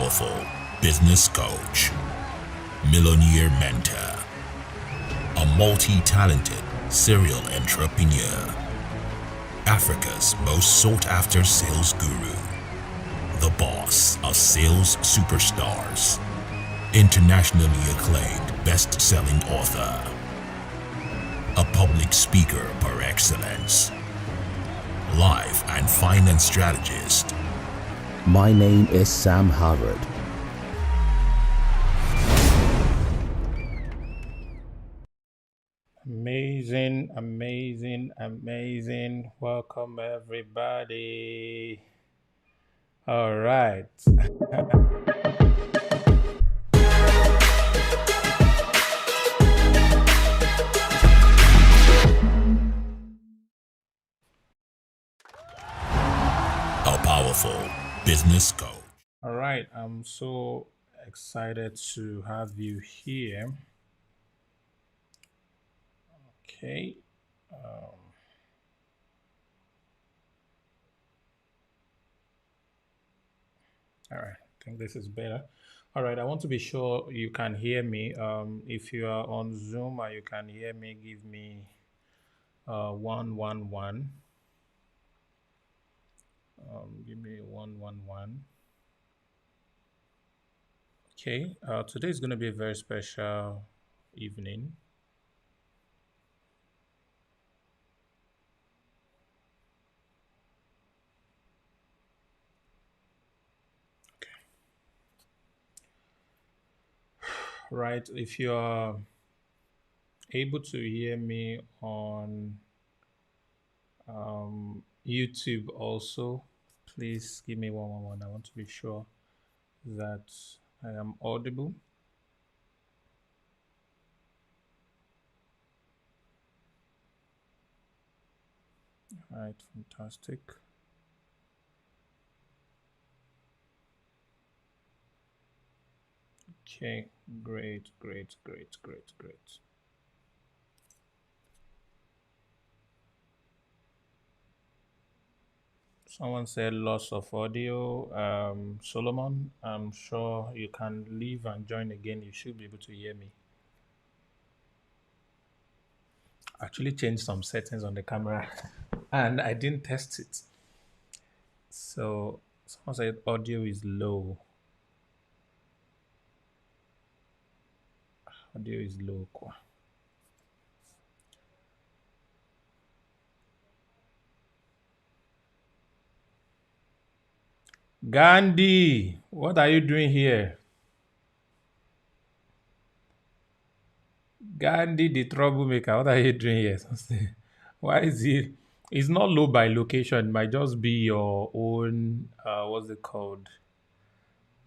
powerful business coach, millionaire mentor, a multi-talented serial entrepreneur, Africa's most sought-after sales guru, the boss of sales superstars, internationally acclaimed best-selling author, a public speaker par excellence, life and finance strategist. My name is Sam Harvard. Amazing, amazing, amazing. Welcome, everybody. All right. A powerful business coach. All right. I'm so excited to have you here. Okay. All right. I think this is better. All right. I want to be sure you can hear me. If you are on Zoom and you can hear me, give me 111. Give me 111. Okay. Today is going to be a very special evening. Right, if you are able to hear me on YouTube also, please give me 111. I want to be sure that I am audible. All right, fantastic. Okay, great. Someone said loss of audio. Solomon, I'm sure you can leave and join again. You should be able to hear me. I actually changed some settings on the camera and I didn't test it. So someone said audio is low. Audio is low. Gandhi, what are you doing here? Gandhi, the troublemaker, what are you doing here? Why is it? It's not low by location. It might just be your own. What's it called?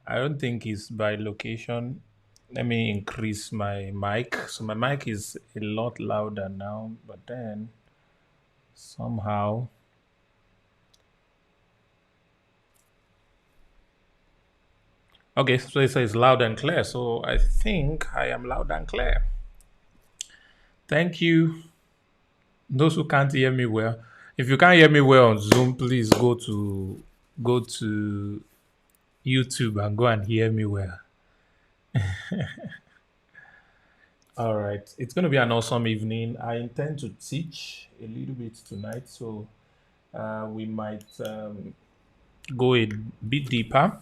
I don't think it's by location. Let me increase my mic. So my mic is a lot louder now, but then somehow. Okay, so it says loud and clear. So I think I am loud and clear. Thank you. Those who can't hear me well. If you can't hear me well on Zoom, please go to YouTube and go and hear me well. All right. It's going to be an awesome evening. I intend to teach a little bit tonight, so we might go a bit deeper.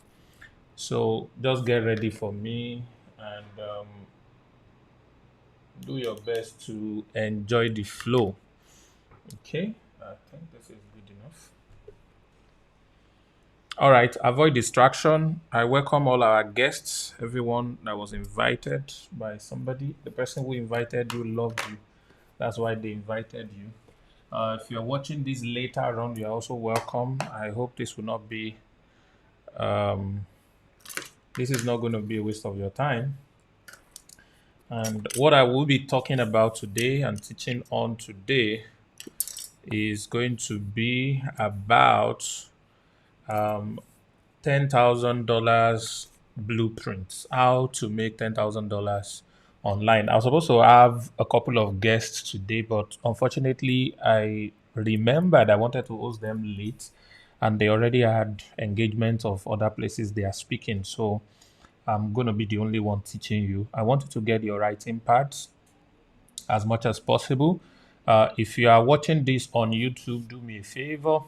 So just get ready for me and do your best to enjoy the flow. Okay. I think this is good enough. All right. Avoid distraction. I welcome all our guests, everyone that was invited by somebody. The person who invited you loved you. That's why they invited you. If you're watching this later on, you're also welcome. I hope this will not be, this is not going to be a waste of your time. And what I will be talking about today and teaching on today is going to be about $10,000 blueprints, how to make $10,000 online. I was supposed to have a couple of guests today, but unfortunately, I remembered I wanted to host them late. and they already had engagement of other places they are speaking. So I'm going to be the only one teaching you. I want you to get your writing pads as much as possible. If you are watching this on YouTube, do me a favor.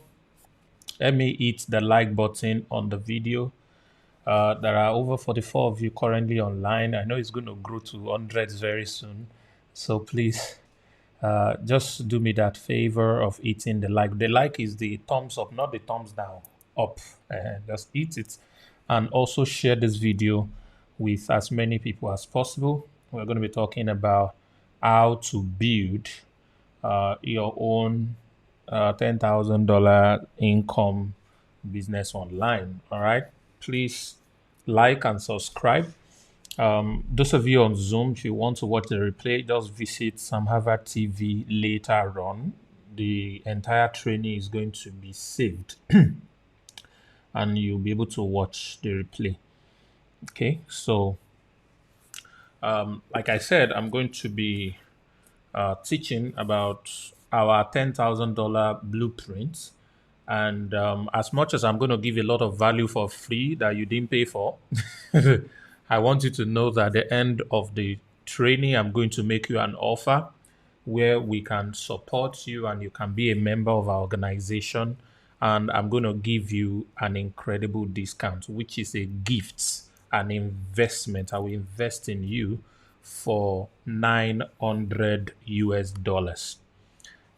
Let me hit the like button on the video. There are over 44 of you currently online. I know it's going to grow to hundreds very soon. So please just do me that favor of hitting the like. The like is the thumbs up, not the thumbs down. Up. Just hit it. And also share this video with as many people as possible. We're going to be talking about how to build your own $10,000 income business online. All right. Please like and subscribe. Those of you on Zoom, if you want to watch the replay, just visit Sam Harvard TV later on. The entire training is going to be saved and you'll be able to watch the replay. Okay, so like I said, I'm going to be teaching about our $10,000 blueprint. And as much as I'm going to give a lot of value for free that you didn't pay for, I want you to know that at the end of the training, I'm going to make you an offer where we can support you and you can be a member of our organization. And I'm going to give you an incredible discount, which is a gift, an investment. I will invest in you for $900 US.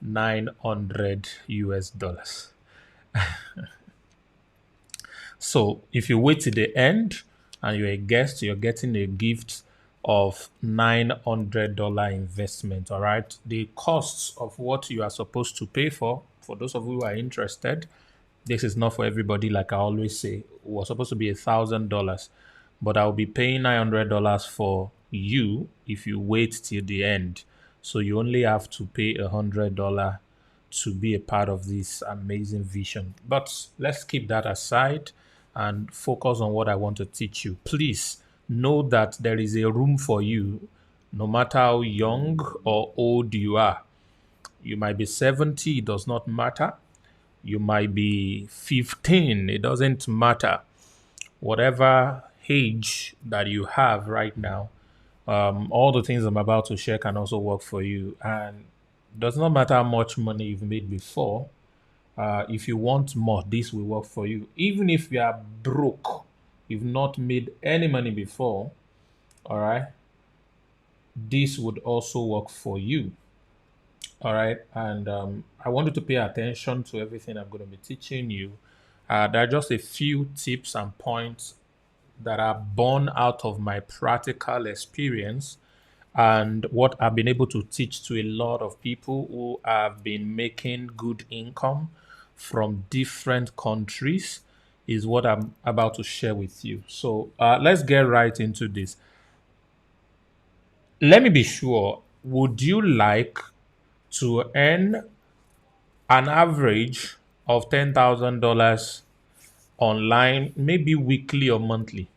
$900 US. So if you wait till the end and you're a guest, you're getting a gift of $900 investment. All right. The costs of what you are supposed to pay for those of you who are interested, this is not for everybody. Like I always say, it was supposed to be $1,000, but I'll be paying $900 for you if you wait till the end. So you only have to pay $100 to be a part of this amazing vision. But let's keep that aside and focus on what I want to teach you. Please know that there is a room for you, no matter how young or old you are. You might be 70, it does not matter. You might be 15, it doesn't matter. Whatever age that you have right now, all the things I'm about to share can also work for you. And it does not matter how much money you've made before. If you want more, this will work for you. Even if you are broke, you've not made any money before, all right, this would also work for you. All right. And I want you to pay attention to everything I'm going to be teaching you. There are just a few tips and points that are born out of my practical experience and what I've been able to teach to a lot of people who have been making good income from different countries is what I'm about to share with you. So let's get right into this. Let me be sure, would you like to earn an average of $10,000 online, maybe weekly or monthly?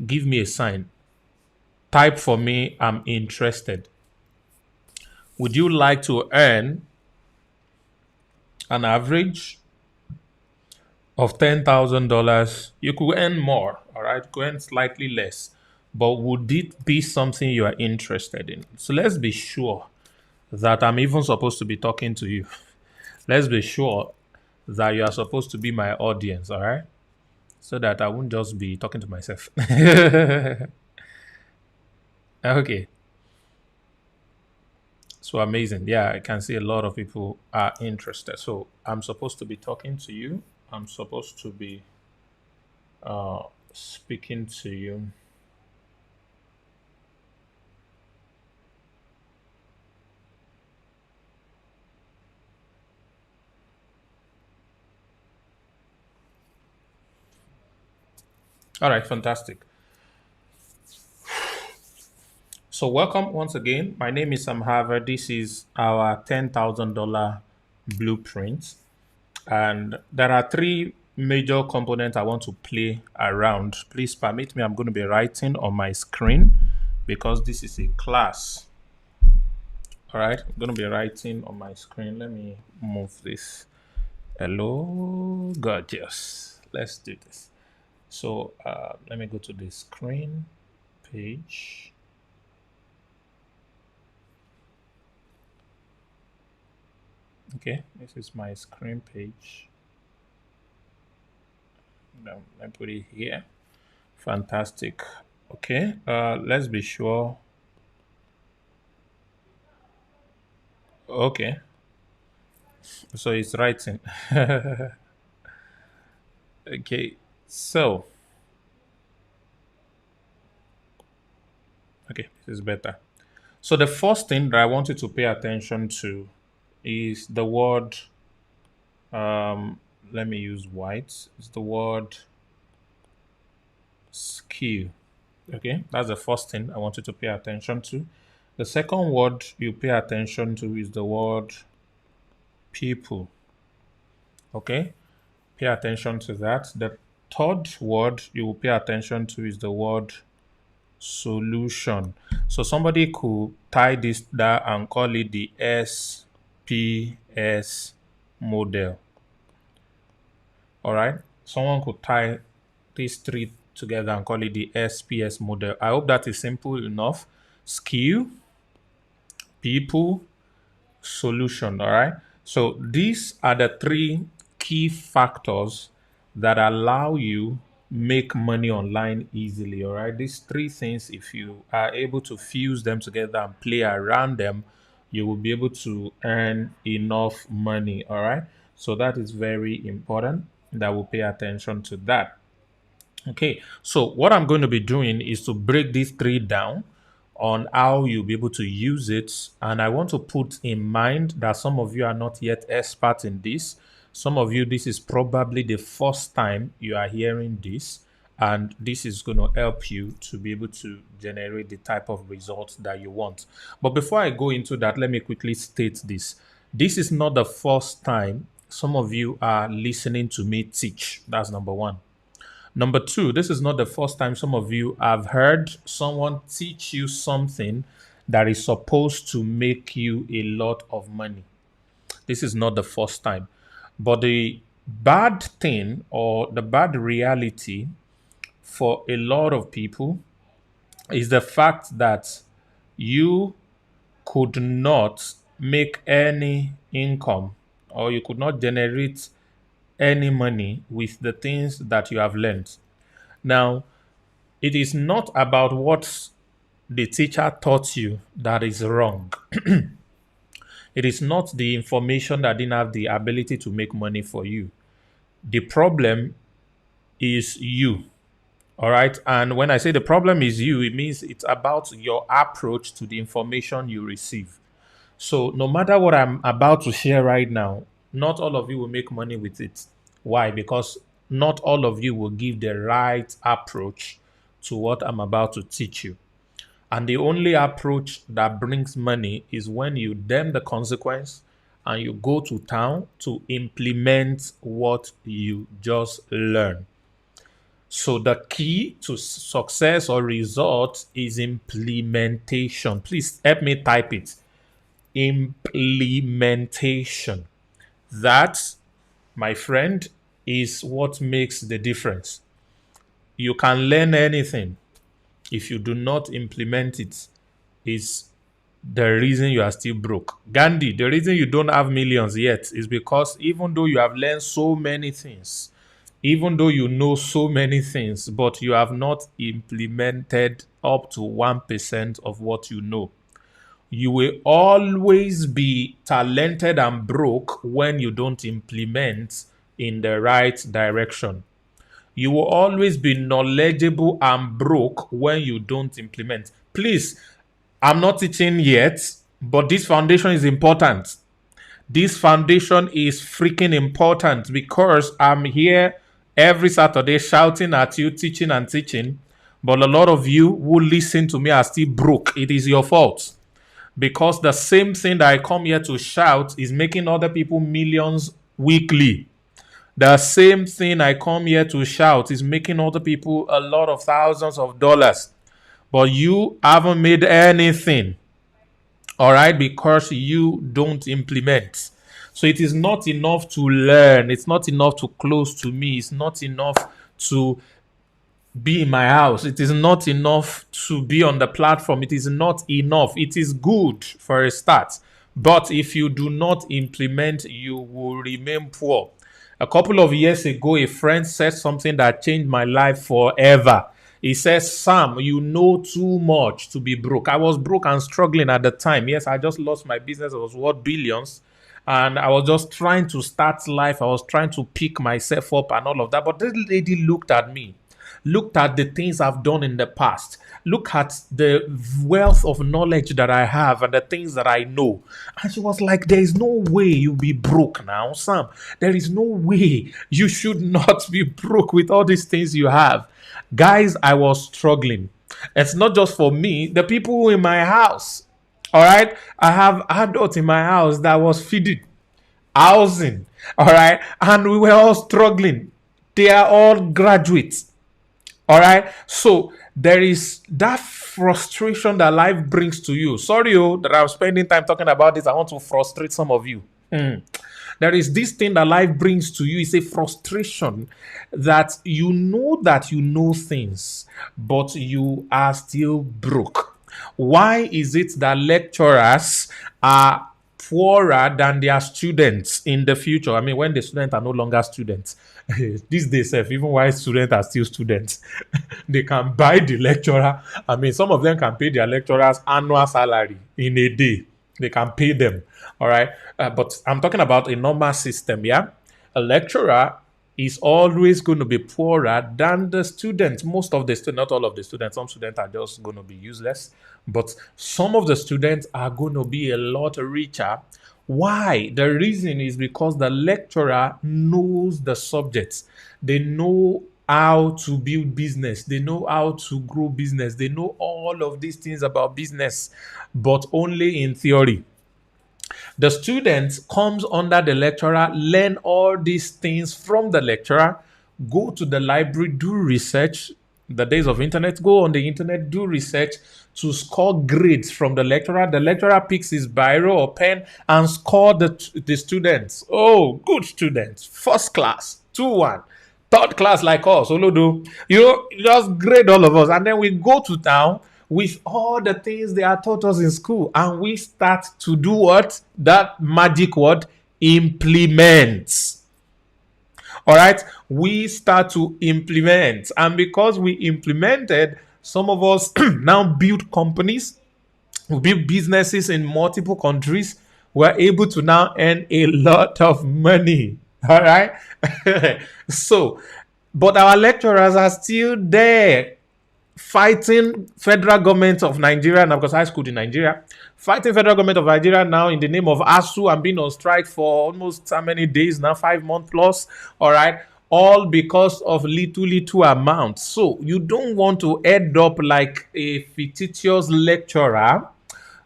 Give me a sign. Type for me, I'm interested. Would you like to earn an average of $10,000? You could earn more, all right? You could earn slightly less. But would it be something you are interested in? So let's be sure that I'm even supposed to be talking to you. Let's be sure that you are supposed to be my audience, all right? So that I won't just be talking to myself. Okay. So amazing. Yeah, I can see a lot of people are interested. So I'm supposed to be talking to you. I'm supposed to be speaking to you. All right, fantastic. So welcome once again. My name is Sam Harvard. This is our $10,000 blueprint. And there are three major components I want to play around. Please permit me, I'm going to be writing on my screen because this is a class. All right, I'm going to be writing on my screen. Let me move this. Hello. gorgeous. Let's do this. So let me go to the screen page. Okay, this is my screen page. Now I put it here. Fantastic. Okay, let's be sure. Okay, so it's writing. Okay, so okay, this is better. So the first thing that I want you to pay attention to is the word. Let me use white. It's the word skill. Okay, that's the first thing I want you to pay attention to. The second word you pay attention to is the word people. Okay, pay attention to that. The third word you will pay attention to is the word solution. So somebody could tie this down and call it the SPS model. All right, someone could tie these three together and call it the SPS model. I hope that is simple enough. Skill, people, solution. All right. So these are the three key factors that allow you make money online easily. All right. These three things, if you are able to fuse them together and play around them, you will be able to earn enough money. All right. So that is very important that we'll pay attention to that. Okay, so what I'm going to be doing is to break these three down on how you'll be able to use it. And I want to put in mind that some of you are not yet experts in this. Some of you, this is probably the first time you are hearing this. And this is going to help you to be able to generate the type of results that you want. But before I go into that, let me quickly state this. This is not the first time some of you are listening to me teach. That's number one. Number two, this is not the first time some of you have heard someone teach you something that is supposed to make you a lot of money. This is not the first time. But the bad thing or the bad reality for a lot of people is the fact that you could not make any income or you could not generate any money with the things that you have learned. Now, it is not about what the teacher taught you that is wrong. It is not the information that didn't have the ability to make money for you. The problem is you. All right. And when I say the problem is you, it means it's about your approach to the information you receive. So no matter what I'm about to share right now, not all of you will make money with it. Why? Because not all of you will give the right approach to what I'm about to teach you. And the only approach that brings money is when you damn the consequence and you go to town to implement what you just learned. So the key to success or result is implementation. Please help me type it. Implementation. That, my friend, is what makes the difference. You can learn anything. If you do not implement it, is the reason you are still broke. Gandhi, the reason you don't have millions yet is because even though you have learned so many things, even though you know so many things, but you have not implemented up to 1% of what you know. You will always be talented and broke when you don't implement in the right direction. You will always be knowledgeable and broke when you don't implement. Please, I'm not teaching yet, but this foundation is important. This foundation is freaking important because I'm here every Saturday shouting at you, teaching and teaching. But a lot of you who listen to me are still broke. It is your fault. Because the same thing that I come here to shout is making other people millions weekly. The same thing I come here to shout is making other people a lot of thousands of dollars. But you haven't made anything. All right, because you don't implement. So it is not enough to learn. It's not enough to close to me. It's not enough to be in my house. It is not enough to be on the platform. It is not enough. It is good for a start. But if you do not implement, you will remain poor. A couple of years ago, a friend said something that changed my life forever. He says, Sam, you know too much to be broke. I was broke and struggling at the time. Yes, I just lost my business. I was worth billions. And I was just trying to start life. I was trying to pick myself up and all of that. But this lady looked at me, looked at the things I've done in the past, look at the wealth of knowledge that I have and the things that I know. And she was like, there is no way you'll be broke now, Sam. There is no way you should not be broke with all these things you have. Guys, I was struggling. It's not just for me, the people in my house. All right. I have adults in my house that was feeding, housing. All right. And we were all struggling. They are all graduates. All right. So there is that frustration that life brings to you. Sorry, that I'm spending time talking about this. I want to frustrate some of you. There is this thing that life brings to you. It's a frustration that you know things, but you are still broke. Why is it that lecturers are poorer than their students in the future? I mean, when the students are no longer students, these days, even while students are still students, they can buy the lecturer. I mean, some of them can pay their lecturers annual salary in a day. They can pay them. All right. But I'm talking about a normal system. Yeah. A lecturer is always going to be poorer than the students. Most of the students, not all of the students, some students are just going to be useless, but some of the students are going to be a lot richer. Why? The reason is because the lecturer knows the subjects. They know how to build business. They know how to grow business. They know all of these things about business, but only in theory. The student comes under the lecturer, learn all these things from the lecturer, go to the library, do research. The days of internet, go on the internet, do research to score grades from the lecturer. The lecturer picks his biro or pen and score the students. Oh, good students. First class, 2-1. Third class like us, Olodo. Just grade all of us. And then we go to town with all the things they are taught us in school. And we start to do what? That magic word, implement. All right, we start to implement. And because we implemented, some of us now build companies, we build businesses in multiple countries. We're able to now earn a lot of money. All right. So, but our lecturers are still there fighting federal government of Nigeria, and of course I schooled in Nigeria, fighting federal government of Nigeria now in the name of ASU and being on strike for almost how many days now, 5 months plus. All right, all because of little amounts. So you don't want to end up like a fictitious lecturer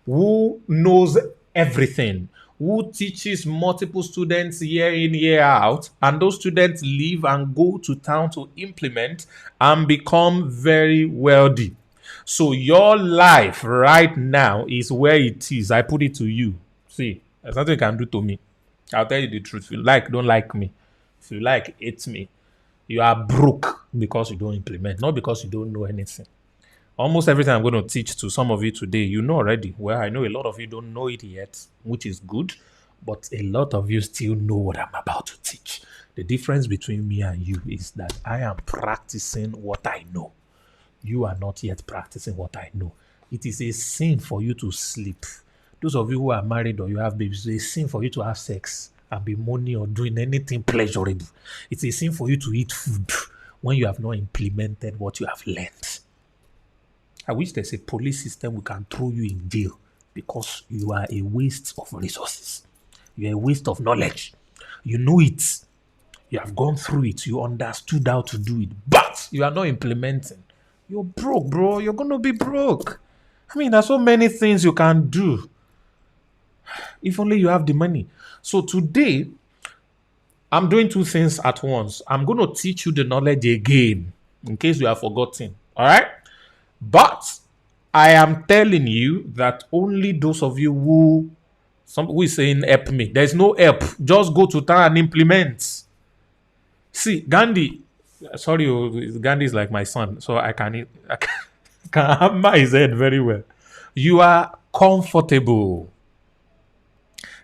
who knows everything, who teaches multiple students year in, year out, and those students leave and go to town to implement and become very wealthy. So your life right now is where it is. I put it to you. See, there's nothing you can do to me. I'll tell you the truth. If you like, don't like me. If you like, hate me. You are broke because you don't implement, not because you don't know anything. Almost everything I'm going to teach to some of you today, you know already. Well, I know a lot of you don't know it yet, which is good, but a lot of you still know what I'm about to teach. The difference between me and you is that I am practicing what I know. You are not yet practicing what I know. It is a sin for you to sleep. Those of you who are married or you have babies, it's a sin for you to have sex and be moaning or doing anything pleasurable. It's a sin for you to eat food when you have not implemented what you have learned. I wish there's a police system we can throw you in jail because you are a waste of resources. You are a waste of knowledge. You know it. You have gone through it. You understood how to do it. But you are not implementing. You're broke, bro. You're going to be broke. I mean, there's so many things you can do. If only you have the money. So today, I'm doing 2 things at once. I'm going to teach you the knowledge again, in case you have forgotten. All right? But I am telling you that only those of you who Some who is saying help me. There's no help. Just go to town and implement. See, Gandhi. Sorry, Gandhi is like my son, so I can hammer his head very well. You are comfortable.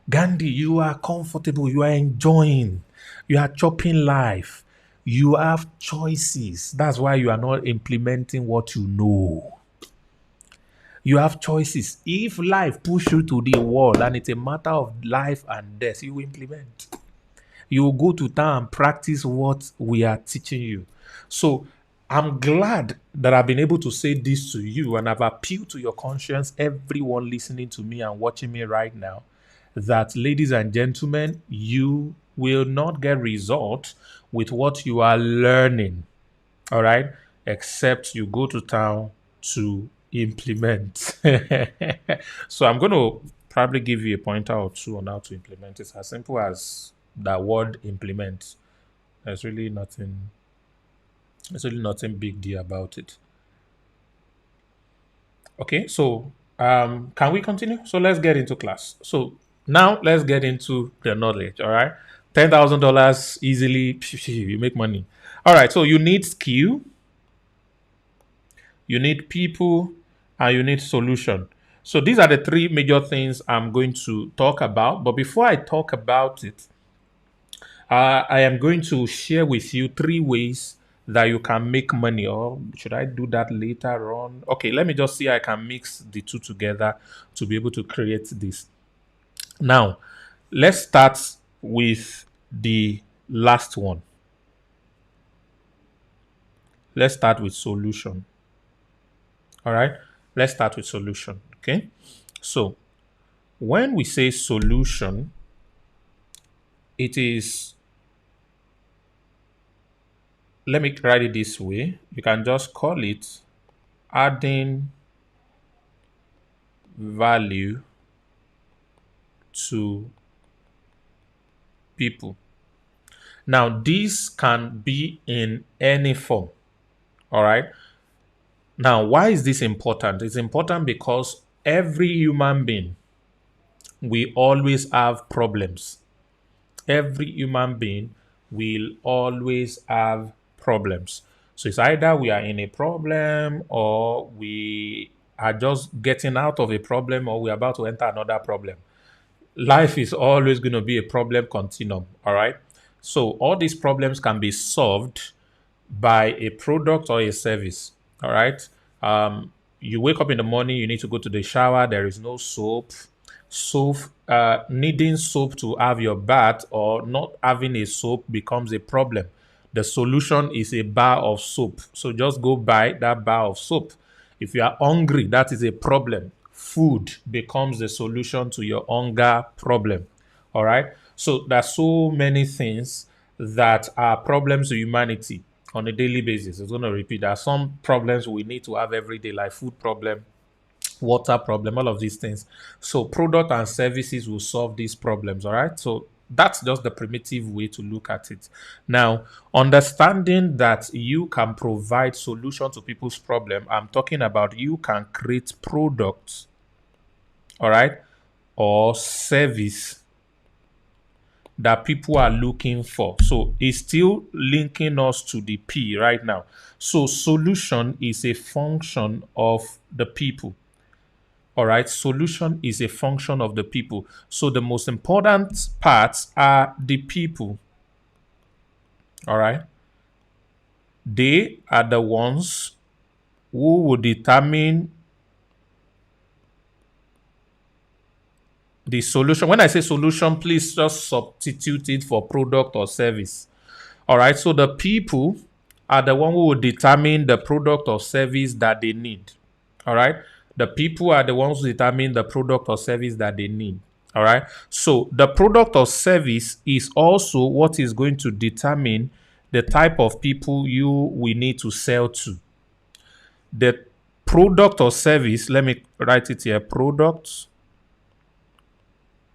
Gandhi, you are comfortable. You are enjoying. You are chopping life. You have choices. That's why you are not implementing what you know. You have choices. If life push you to the wall and it's a matter of life and death, you implement. You will go to town and practice what we are teaching you. So I'm glad that I've been able to say this to you, and I've appealed to your conscience, everyone listening to me and watching me right now, that, ladies and gentlemen, you will not get results with what you are learning, all right, except you go to town to implement. So I'm going to probably give you a pointer or two on how to implement. It's as simple as that word implement. There's really nothing big deal about it. Okay, so can we continue? So let's get into class. So now let's get into the knowledge. All right, $10,000 easily, you make money. All right, so you need skill, you need people, and you need solution. So these are the three major things I'm going to talk about. But before I talk about it, I am going to share with you 3 ways that you can make money. Or should I do that later on? Okay, let me just see I can mix the two together to be able to create this. Now, let's start with the last one. Let's start with solution. All right, let's start with solution. Okay, so when we say solution, it is, let me write it this way. You can just call it adding value to people. Now, this can be in any form. All right. Now, why is this important? It's important because every human being, we always have problems. Every human being will always have problems. So it's either we are in a problem, or we are just getting out of a problem, or we're about to enter another problem. Life is always going to be a problem continuum. All right. So all these problems can be solved by a product or a service. All right. You wake up in the morning, you need to go to the shower, there is no soap. Needing soap to have your bath or not having a soap becomes a problem. The solution is a bar of soap. So just go buy that bar of soap. If you are hungry, that is a problem. Food becomes the solution to your hunger problem. All right. So there's so many things that are problems to humanity on a daily basis. It's going to repeat. There are some problems we need to have every day, like food problem, water problem, all of these things. So product and services will solve these problems. All right. So that's just the primitive way to look at it. Now, understanding that you can provide solution to people's problem, I'm talking about you can create products, all right, or service that people are looking for. So it's still linking us to the P right now. So solution is a function of the people. All right, solution is a function of the people. So the most important parts are the people. All right, they are the ones who will determine the solution. When I say solution, please just substitute it for product or service. All right, so the people are the one who will determine the product or service that they need. All right, the people are the ones who determine the product or service that they need. All right, so the product or service is also what is going to determine the type of people you will need to sell to. The product or service, let me write it here, product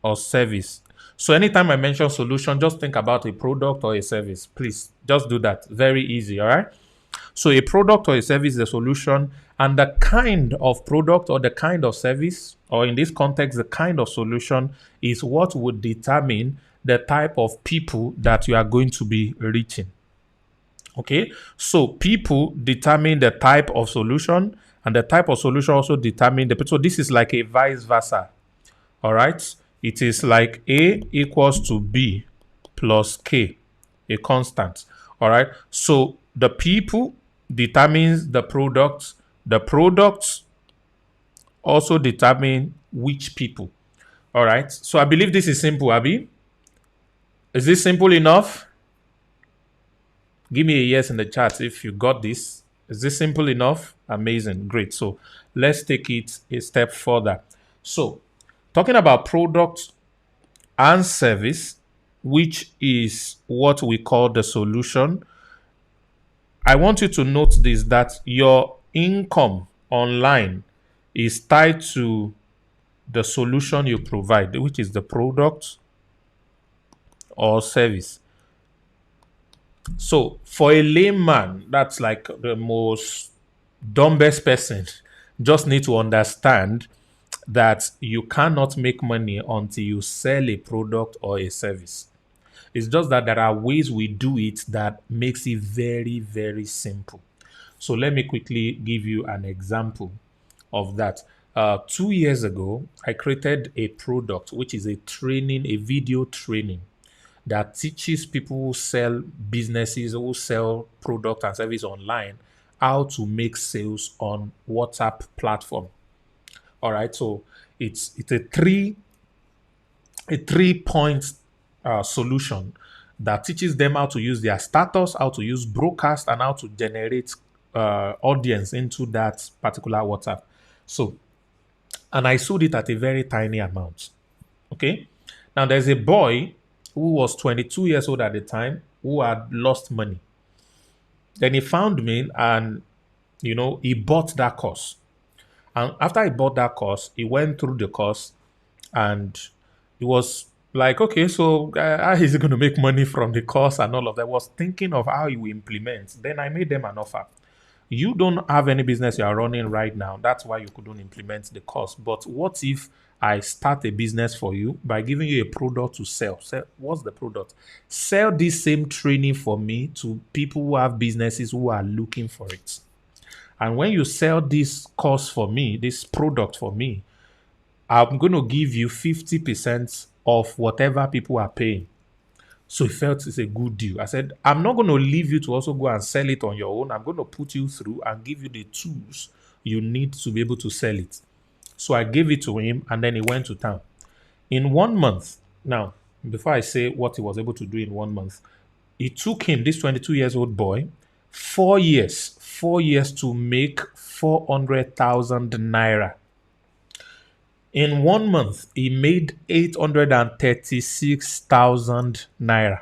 or service. So anytime I mention solution, just think about a product or a service. Please, just do that. Very easy, all right? So a product or a service is a solution, and the kind of product or the kind of service or in this context, the kind of solution is what would determine the type of people that you are going to be reaching. Okay, so people determine the type of solution, and the type of solution also determine the. So this is like a vice versa. All right, it is like A equals to B plus K, a constant. All right, so the people determines the products. The products also determine which people. All right, so I believe this is simple, Abby. Is this simple enough? Give me a yes in the chat if you got this. Is this simple enough? Amazing. Great. So let's take it a step further. So talking about product and service, which is what we call the solution, I want you to note this, that your income online is tied to the solution you provide, which is the product or service. So for a layman, that's like the most dumbest person, just need to understand that you cannot make money until you sell a product or a service. It's just that there are ways we do it that makes it very, very simple. So let me quickly give you an example of that. 2 years ago, I created a product, which is a training, a video training that teaches people who sell businesses, who sell product and service online, how to make sales on WhatsApp platform. All right, so it's a three point solution that teaches them how to use their status, how to use broadcast, and how to generate audience into that particular WhatsApp. So, and I sold it at a very tiny amount. Okay, now there's a boy who was 22 years old at the time, who had lost money. Then he found me and, he bought that course. And after he bought that course, he went through the course and he was like, okay, so how is he going to make money from the course and all of that? I was thinking of how he will implement. Then I made them an offer. You don't have any business you are running right now. That's why you couldn't implement the course. But what if I start a business for you by giving you a product to sell? What's the product? Sell this same training for me to people who have businesses who are looking for it. And when you sell this course for me, this product for me, I'm going to give you 50% of whatever people are paying. So he felt it's a good deal. I said, I'm not going to leave you to also go and sell it on your own. I'm going to put you through and give you the tools you need to be able to sell it. So I gave it to him and then he went to town. In 1 month, now, before I say what he was able to do in 1 month, it took him, this 22 years old boy, 4 years to make 400,000 naira. In 1 month, he made 836,000 naira.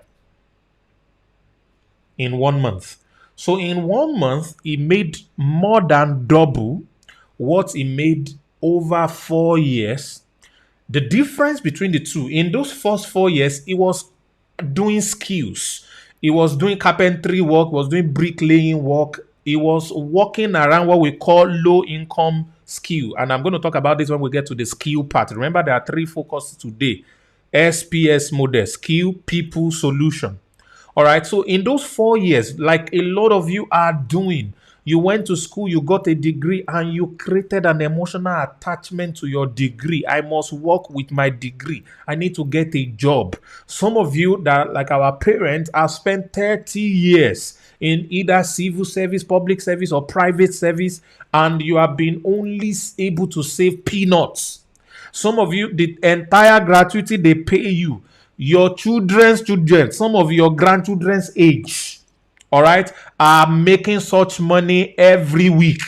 In 1 month. So in 1 month, he made more than double what he made over 4 years. The difference between the two, in those first 4 years, he was doing skills. He was doing carpentry work, was doing bricklaying work. He was working around what we call low income skill. And I'm going to talk about this when we get to the skill part. Remember, there are 3 focuses today. SPS model, skill, people, solution. All right. So in those 4 years, like a lot of you are doing, you went to school, you got a degree, and you created an emotional attachment to your degree. I must work with my degree. I need to get a job. Some of you that, like our parents, have spent 30 years in either civil service, public service, or private service, and you have been only able to save peanuts. Some of you, the entire gratuity they pay you, your children's children, some of your grandchildren's age, all right, are making such money every week.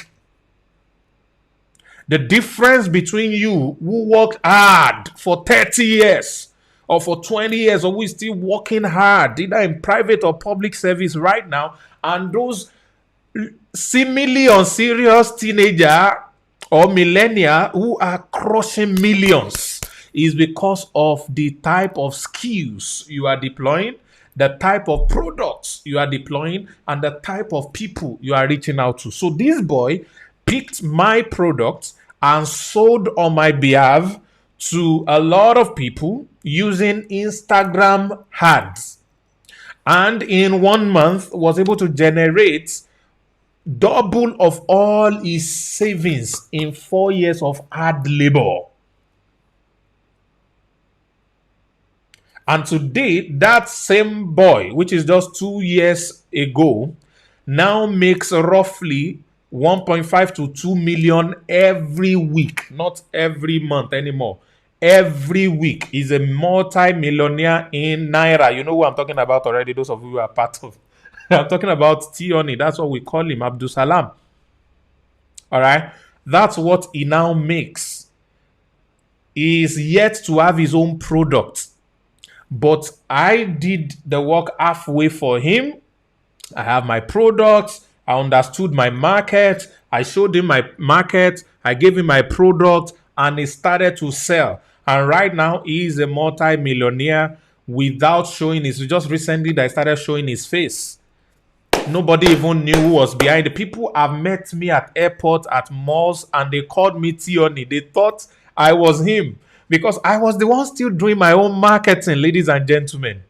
The difference between you who worked hard for 30 years or for 20 years, or who is still working hard, either in private or public service right now, and those seemingly unserious teenager or millennial who are crushing millions, is because of the type of skills you are deploying, the type of products you are deploying, and the type of people you are reaching out to. So this boy picked my product and sold on my behalf to a lot of people using Instagram ads. And in 1 month was able to generate double of all his savings in 4 years of hard labor. And today, that same boy, which is just 2 years ago, now makes roughly 1.5 to 2 million every week, not every month anymore. Every week is a multi-millionaire in Naira. You know who I'm talking about already, those of you who are part of. I'm talking about Tioni. That's what we call him, Abdul Salam. All right. That's what he now makes. He is yet to have his own product. But I did the work halfway for him. I have my products. I understood my market. I showed him my market. I gave him my product and he started to sell. And right now he is a multi-millionaire without showing his. Just recently that I started showing his face. Nobody even knew who was behind. The people have met me at airports, at malls, and they called me Tioni. They thought I was him because I was the one still doing my own marketing, ladies and gentlemen.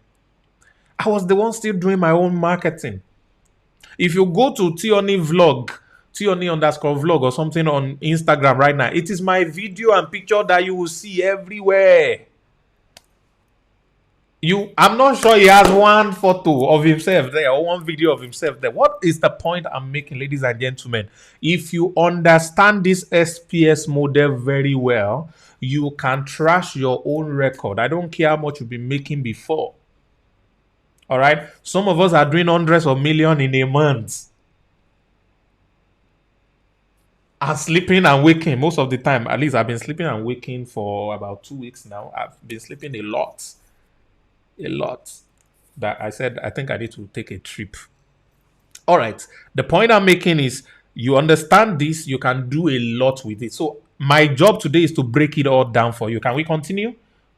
I was the one still doing my own marketing. If you go to Tioni vlog, Tioni_vlog or something on Instagram right now, it is my video and picture that you will see everywhere. I'm not sure he has one photo of himself there or one video of himself there. What is the point I'm making, ladies and gentlemen? If you understand this SPS model very well, you can trash your own record. I don't care how much you've been making before. All right. Some of us are doing hundreds of millions in a month. I'm sleeping and waking most of the time. At least I've been sleeping and waking for about 2 weeks now. I've been sleeping a lot. That I said, I think I need to take a trip. All right. The point I'm making is you understand this, you can do a lot with it. So my job today is to break it all down for you. Can we continue?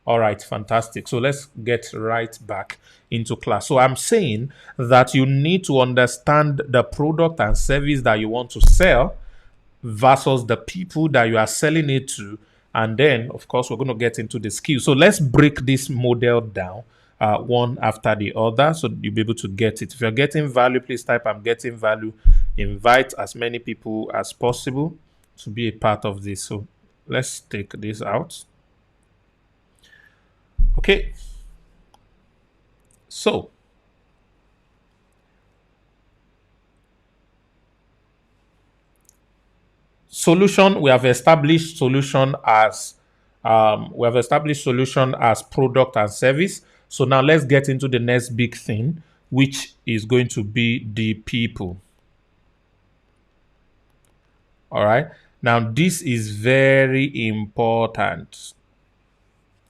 All right, fantastic. So let's get right back into class. So I'm saying that you need to understand the product and service that you want to sell versus the people that you are selling it to. And then, of course, we're going to get into the skills. So let's break this model down one after the other so you'll be able to get it. If you're getting value, please type I'm getting value. Invite as many people as possible to be a part of this. So let's take this out. Okay. So solution, we have established solution as product and service. So now let's get into the next big thing, which is going to be the people. All right. Now this is very important.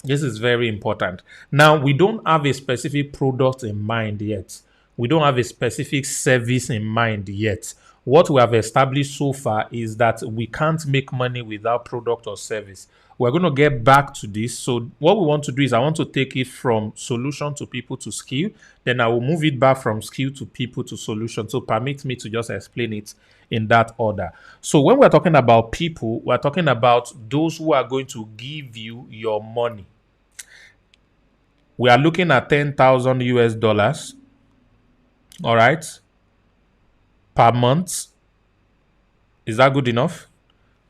This is very important. Now we don't have a specific product in mind yet. We don't have a specific service in mind yet. What we have established so far is that we can't make money without product or service. We're going to get back to this. So what we want to do is I want to take it from solution to people to skill. Then I will move it back from skill to people to solution. So permit me to just explain it in that order. So when we're talking about people, we're talking about those who are going to give you your money. We are looking at 10,000 US dollars. All right. Per month. Is that good enough?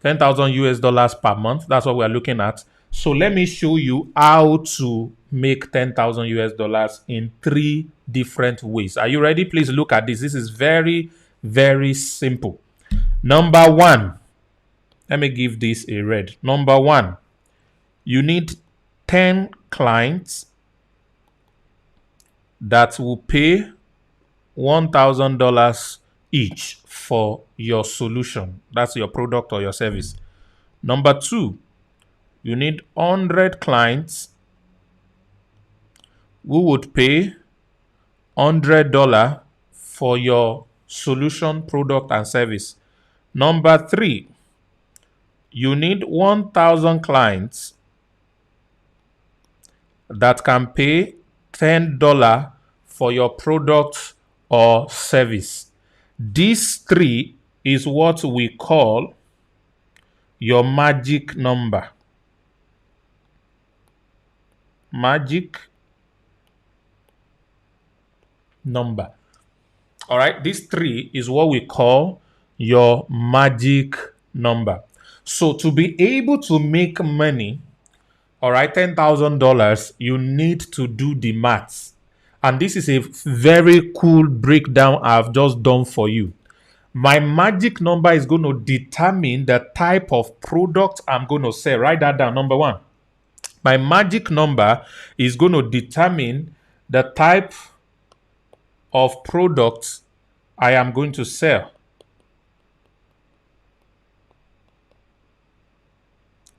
10,000 US dollars per month. That's what we're looking at. So let me show you how to make 10,000 US dollars in 3 different ways. Are you ready? Please look at this. This is very, very simple. Number 1. Let me give this a read. Number 1. You need 10 clients that will pay $1,000 each for your solution. That's your product or your service. Number 2, you need 100 clients who would pay $100 for your solution, product, and service. Number 3, you need 1,000 clients that can pay $10 for your product or service. These 3 is what we call your magic number. Magic number. All right, this 3 is what we call your magic number. So to be able to make money, all right, $10,000, you need to do the maths. And this is a very cool breakdown I've just done for you. My magic number is going to determine the type of product I'm going to sell. Write that down. Number 1. My magic number is going to determine the type of products I am going to sell.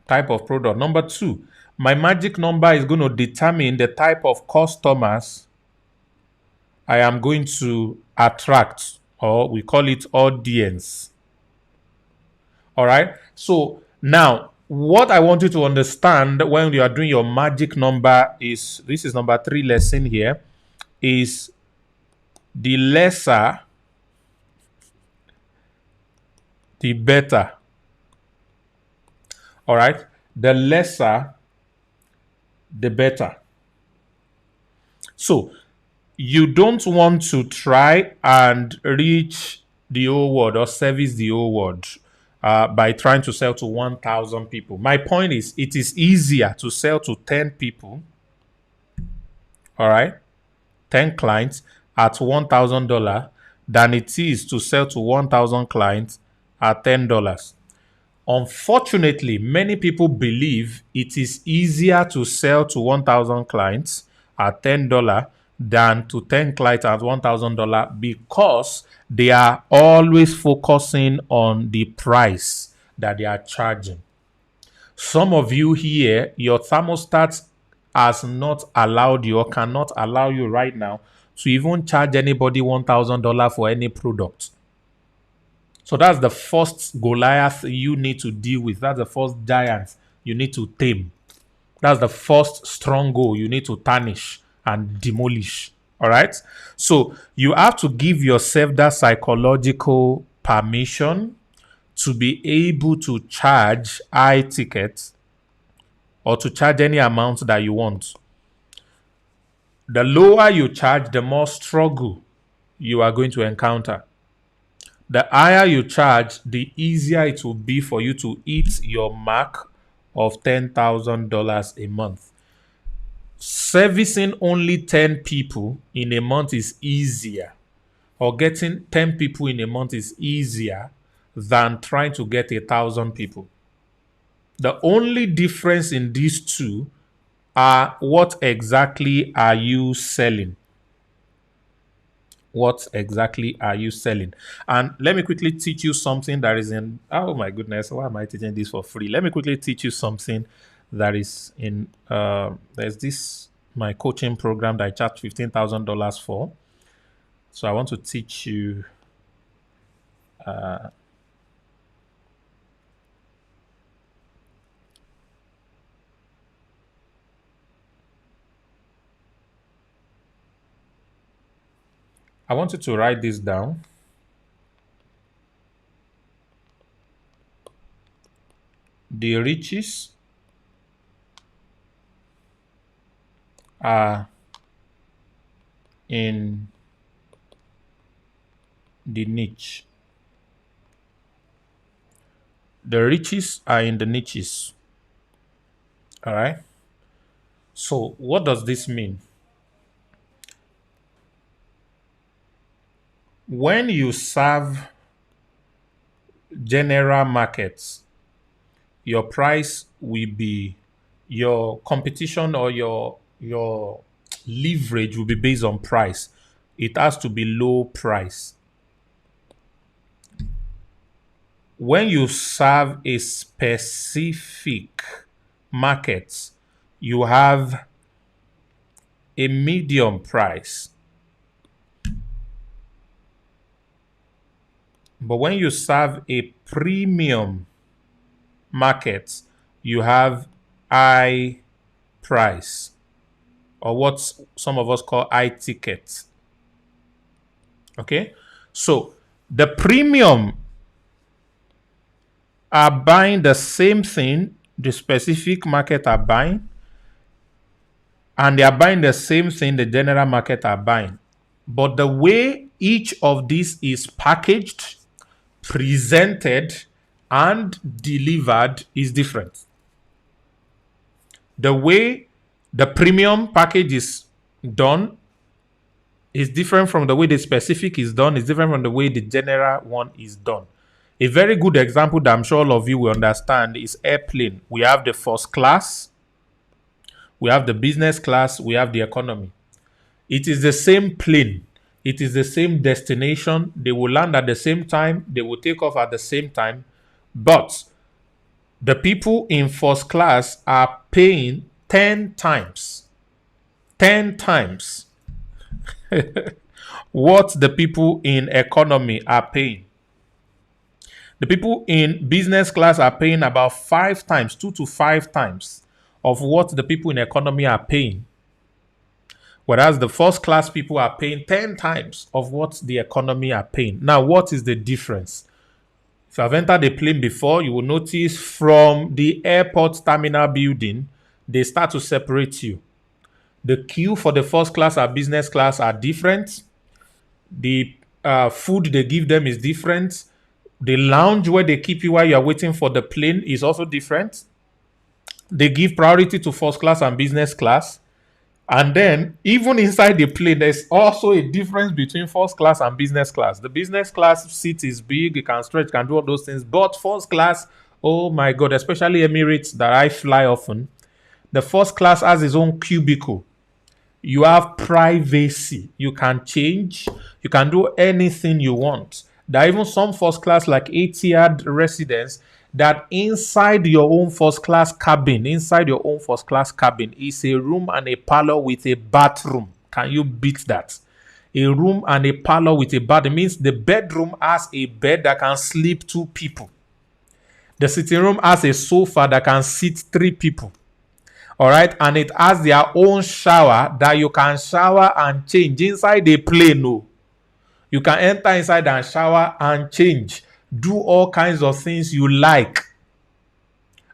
Type of product. Number 2, my magic number is going to determine the type of customers I am going to attract, or we call it audience. All right. So now, what I want you to understand when you are doing your magic number is, this is number 3 lesson here, is the lesser, the better. All right. The lesser, the better. So you don't want to try and reach the whole world or service the whole world by trying to sell to 1,000 people. My point is, it is easier to sell to 10 people, all right, 10 clients at $1,000 than it is to sell to 1,000 clients at $10. Unfortunately, many people believe it is easier to sell to 1,000 clients at $10 than to 10 clients at $1,000 because they are always focusing on the price that they are charging. Some of you here, your thermostat has not allowed you or cannot allow you right now to even charge anybody $1,000 for any product. So that's the first Goliath you need to deal with. That's the first giant you need to tame. That's the first stronghold you need to tarnish and demolish. All right. So you have to give yourself that psychological permission to be able to charge high tickets or to charge any amount that you want. The lower you charge, the more struggle you are going to encounter. The higher you charge, the easier it will be for you to hit your mark of $10,000 a month. Servicing only 10 people in a month is easier, or getting 10 people in a month is easier than trying to get 1,000 people. The only difference in these two are what exactly are you selling? What exactly are you selling? And let me quickly teach you something that is in, oh my goodness, why am I teaching this for free? Let me quickly teach you something that is in, there's this, my coaching program that I charge $15,000 for. So I want to teach you, I want you to write this down. The riches are in the niche. The riches are in the niches. All right. So what does this mean? When you serve general markets, your price will be, your competition or your leverage will be based on price. It has to be low price. When you serve a specific market, you have a medium price. But when you serve a premium market, you have high price, or what some of us call high ticket. Okay? So the premium are buying the same thing the specific market are buying, and they are buying the same thing the general market are buying. But the way each of these is packaged, presented, and delivered is different. The way the premium package is done is different from the way the specific is done, is different from the way the general one is done. A very good example that I'm sure all of you will understand is airplane. We have the first class, we have the business class, we have the economy. It is the same plane. It is the same destination. They will land at the same time. They will take off at the same time. But the people in first class are paying 10 times. 10 times what the people in economy are paying. The people in business class are paying about 5 times, 2 to 5 times of what the people in economy are paying. Whereas the first class people are paying 10 times of what the economy are paying. Now, what is the difference? If you have entered a plane before, you will notice from the airport terminal building, they start to separate you. The queue for the first class and business class are different. The food they give them is different. The lounge where they keep you while you are waiting for the plane is also different. They give priority to first class and business class. And then, even inside the plane, there's also a difference between first class and business class. The business class seat is big, it can stretch, can do all those things. But first class, oh my God, especially Emirates that I fly often, the first class has its own cubicle. You have privacy. You can change. You can do anything you want. There are even some first class like Etihad residents that inside your own first class cabin is a room and a parlor with a bathroom. Can you beat that? A room and a parlor with a bath. It means the bedroom has a bed that can sleep 2 people. The sitting room has a sofa that can seat 3 people. All right. And it has their own shower that you can shower and change inside the plane. No. You can enter inside and shower and change. Do all kinds of things you like.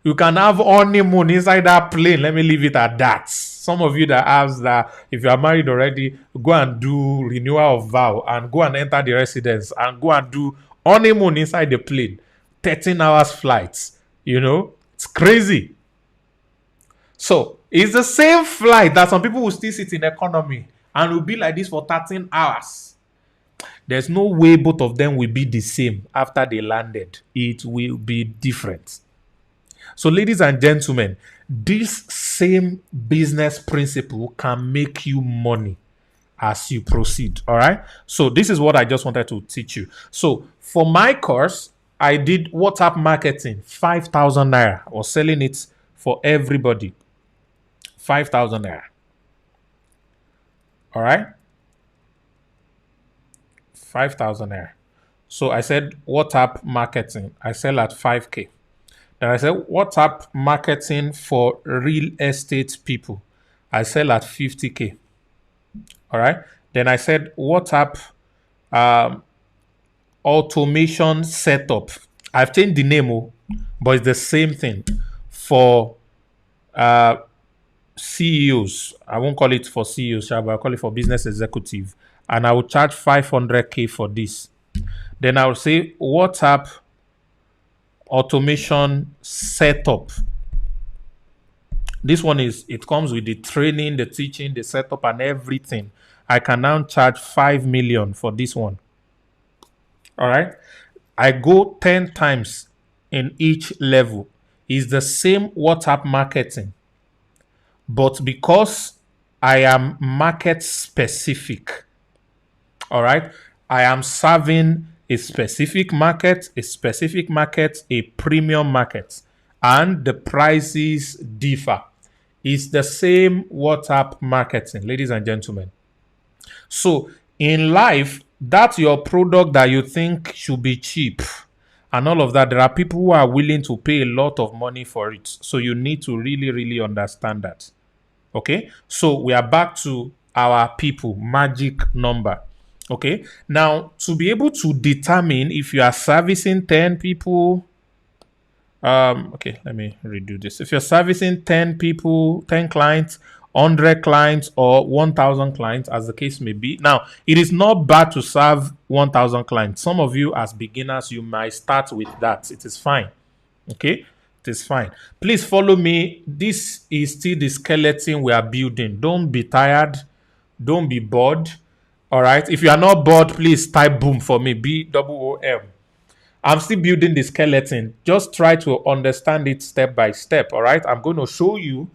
You can have honeymoon inside that plane. Let me leave it at that. Some of you that have that, if you are married already, go and do renewal of vow and go and enter the residence and go and do honeymoon inside the plane. 13 hours flights. You know, it's crazy. So it's the same flight that some people will still sit in economy and will be like this for 13 hours. There's no way both of them will be the same after they landed. It will be different. So, ladies and gentlemen, this same business principle can make you money as you proceed. All right. So, this is what I just wanted to teach you. So, for my course, I did WhatsApp marketing, 5,000 naira. I was selling it for everybody. 5,000 naira. All right. 5,000 naira. So I said WhatsApp marketing. I sell at 5K. Then I said WhatsApp marketing for real estate people. I sell at 50K. All right. Then I said WhatsApp automation setup. I've changed the name, but it's the same thing for CEOs. I won't call it for CEOs, but I'll call it for business executive. And I will charge 500K for this. Then I will say WhatsApp automation setup. This one it comes with the training, the teaching, the setup, and everything. I can now charge 5 million for this one. All right. I go 10 times in each level. It's the same WhatsApp marketing. But because I am market specific, all right, I am serving a specific market, a premium market, and the prices differ. It's the same WhatsApp marketing, ladies and gentlemen. So in life, that's your product that you think should be cheap and all of that. There are people who are willing to pay a lot of money for it. So you need to really, really understand that. Okay, so we are back to our people, magic number. Okay, now to be able to determine if you are servicing 10 people, Okay, let me redo this. If you're servicing 10 people, 10 clients, 100 clients, or 1,000 clients, as the case may be. Now, it is not bad to serve 1,000 clients. Some of you, as beginners, you might start with that. It is fine. Okay, it is fine. Please follow me. This is still the skeleton we are building. Don't be tired. Don't be bored. All right. If you are not bored, please type boom for me. BOOM. I'm still building the skeleton. Just try to understand it step by step. All right. I'm going to show you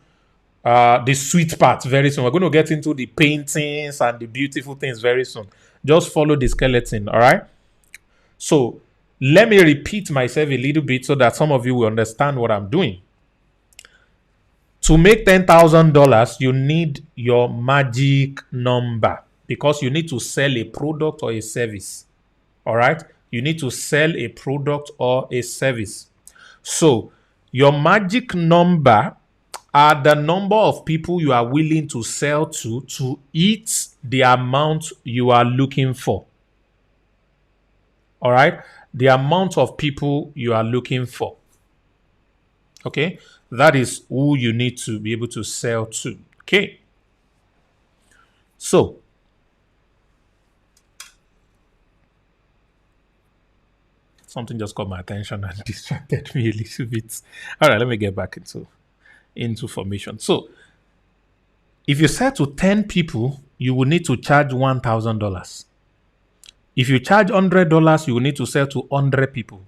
the sweet part very soon. We're going to get into the paintings and the beautiful things very soon. Just follow the skeleton. All right. So let me repeat myself a little bit so that some of you will understand what I'm doing. To make $10,000, you need your magic number because you need to sell a product or a service. All right. You need to sell a product or a service. So your magic number are the number of people you are willing to sell to eat the amount you are looking for. All right. The amount of people you are looking for. Okay. That is who you need to be able to sell to. Okay. So something just caught my attention and distracted me a little bit. All right, let me get back into formation. So if you sell to 10 people, you will need to charge $1,000. If you charge $100, you will need to sell to 100 people.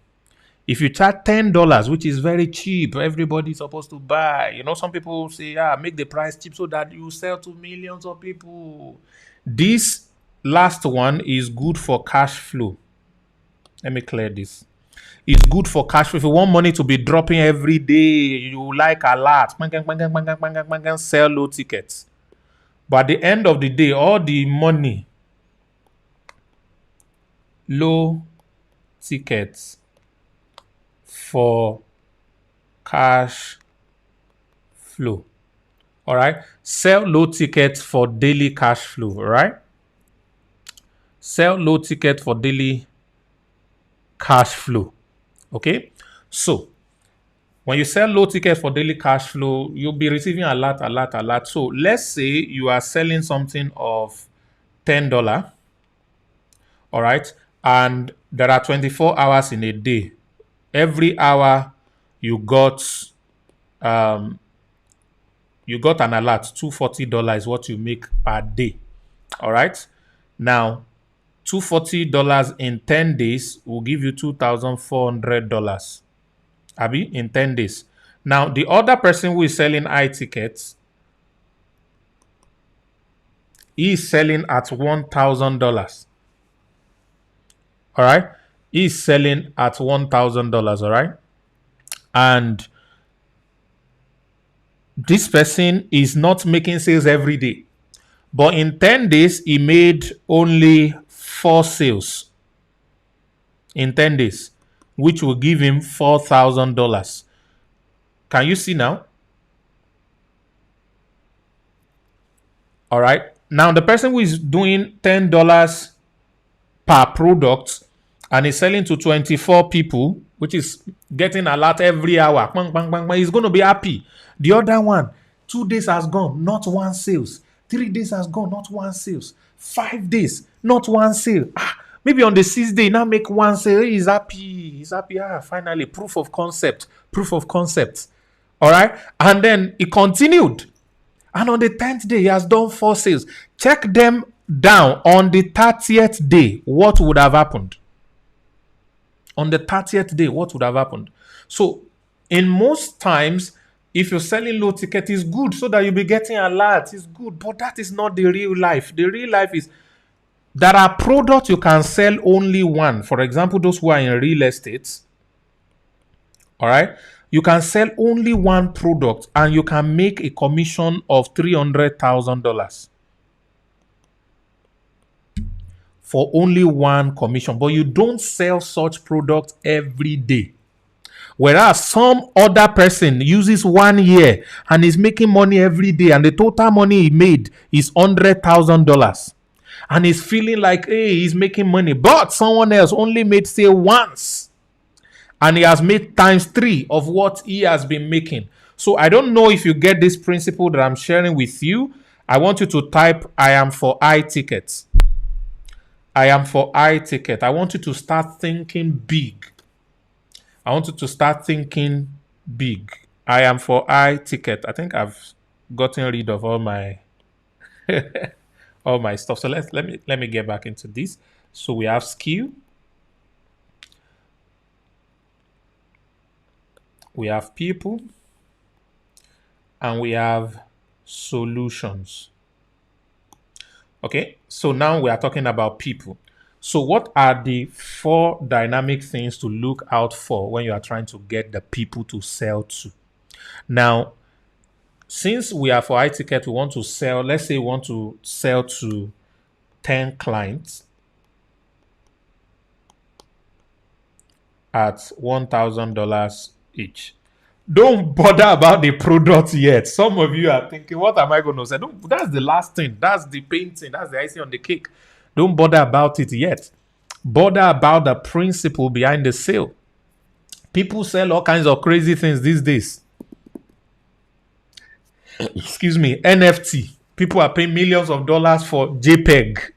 If you charge $10, which is very cheap, everybody's supposed to buy. You know, some people say, make the price cheap so that you sell to millions of people. This last one is good for cash flow. Let me clear this. It's good for cash flow. If you want money to be dropping every day, you like a lot. Sell low tickets. But at the end of the day, all the money, low tickets for cash flow. All right. Sell low tickets for daily cash flow. All right. Sell low ticket for daily cash flow. Okay. So when you sell low ticket for daily cash flow, you'll be receiving a lot. So let's say you are selling something of $10. All right. And there are 24 hours in a day. Every hour you got an alert. $240 is what you make per day. All right. Now, $240 in 10 days will give you $2,400. Abi, in 10 days. Now, the other person who is selling iTickets, he is selling at $1,000. All right. He's selling at $1,000. All right. And this person is not making sales every day. But in 10 days, he made only 4 sales. In 10 days, which will give him $4,000. Can you see now? All right. Now, the person who is doing $10 per product and is selling to 24 people, which is getting a lot every hour, he's going to be happy. The other one, 2 days has gone, not one sales. 3 days has gone, not one sales. 5 days, not one sale. Maybe on the 6th day, now make one sale. He's happy. He's happy. Finally, proof of concept. All right. And then he continued. And on the 10th day, he has done 4 sales. Check them down. On the 30th day, what would have happened? On the 30th day, what would have happened? So, in most times, if you're selling low ticket, it's good so that you'll be getting a lot. It's good, but that is not the real life. The real life is there are products you can sell only one. For example, those who are in real estate, all right, you can sell only one product and you can make a commission of $300,000 for only one commission, but you don't sell such product every day. Whereas some other person uses 1 year and is making money every day, and the total money he made is $100,000, and he's feeling like, hey, he's making money, but someone else only made say once, and he has made times 3 of what he has been making. So I don't know if you get this principle that I'm sharing with you. I want you to type, I am for iTicket. I am for iTicket. I want you to start thinking big. I want you to start thinking big. I am for iTicket. I think I've gotten rid of all my all my stuff. So let me get back into this. So we have skill. We have people. And we have solutions. Okay, so now we are talking about people. So what are the 4 dynamic things to look out for when you are trying to get the people to sell to? Now, since we are for iTicket, we want to sell, let's say we want to sell to 10 clients at $1,000 each. Don't bother about the product yet. Some of you are thinking, what am I going to say? That's the last thing. That's the painting. That's the icing on the cake. Don't bother about it yet. Bother about the principle behind the sale. People sell all kinds of crazy things these days. Excuse me, NFT. People are paying millions of dollars for JPEG.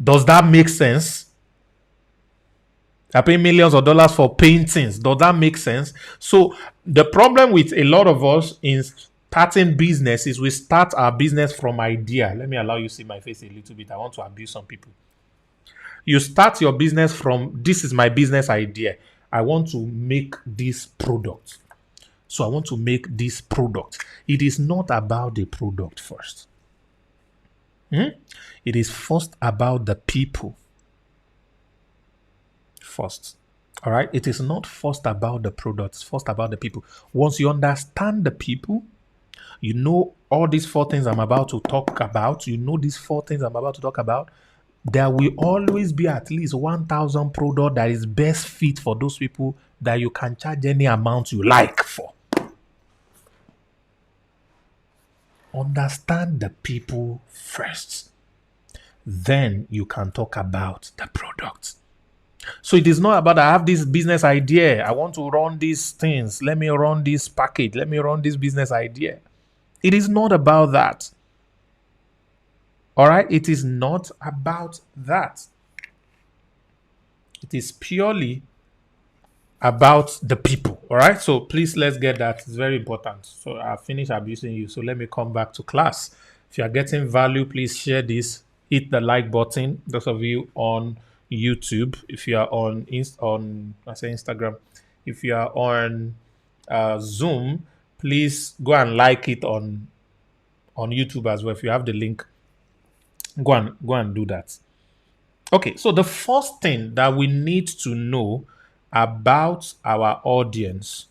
Does that make sense? They're paying millions of dollars for paintings. Does that make sense? So the problem with a lot of us in starting business is we start our business from idea. Let me allow you to see my face a little bit. I want to abuse some people. You start your business from, this is my business idea. I want to make this product. So I want to make this product. It is not about the product first. It is first about the people. First. All right. It is not first about the products, first about the people. Once you understand the people, you know all these 4 things I'm about to talk about. You know these 4 things I'm about to talk about. There will always be at least 1,000 product that is best fit for those people that you can charge any amount you like for. Understand the people first. Then you can talk about the product. So it is not about, I have this business idea. I want to run these things. Let me run this package. Let me run this business idea. It is not about that. All right. It is not about that. It is purely about the people. All right. So please, let's get that. It's very important. So I've finished abusing you. So let me come back to class. If you are getting value, please share this. Hit the like button. Those of you on YouTube, if you are on Instagram, if you are on Zoom, please go and like it on YouTube as well. If you have the link, go and do that. Okay, so the first thing that we need to know about our audience,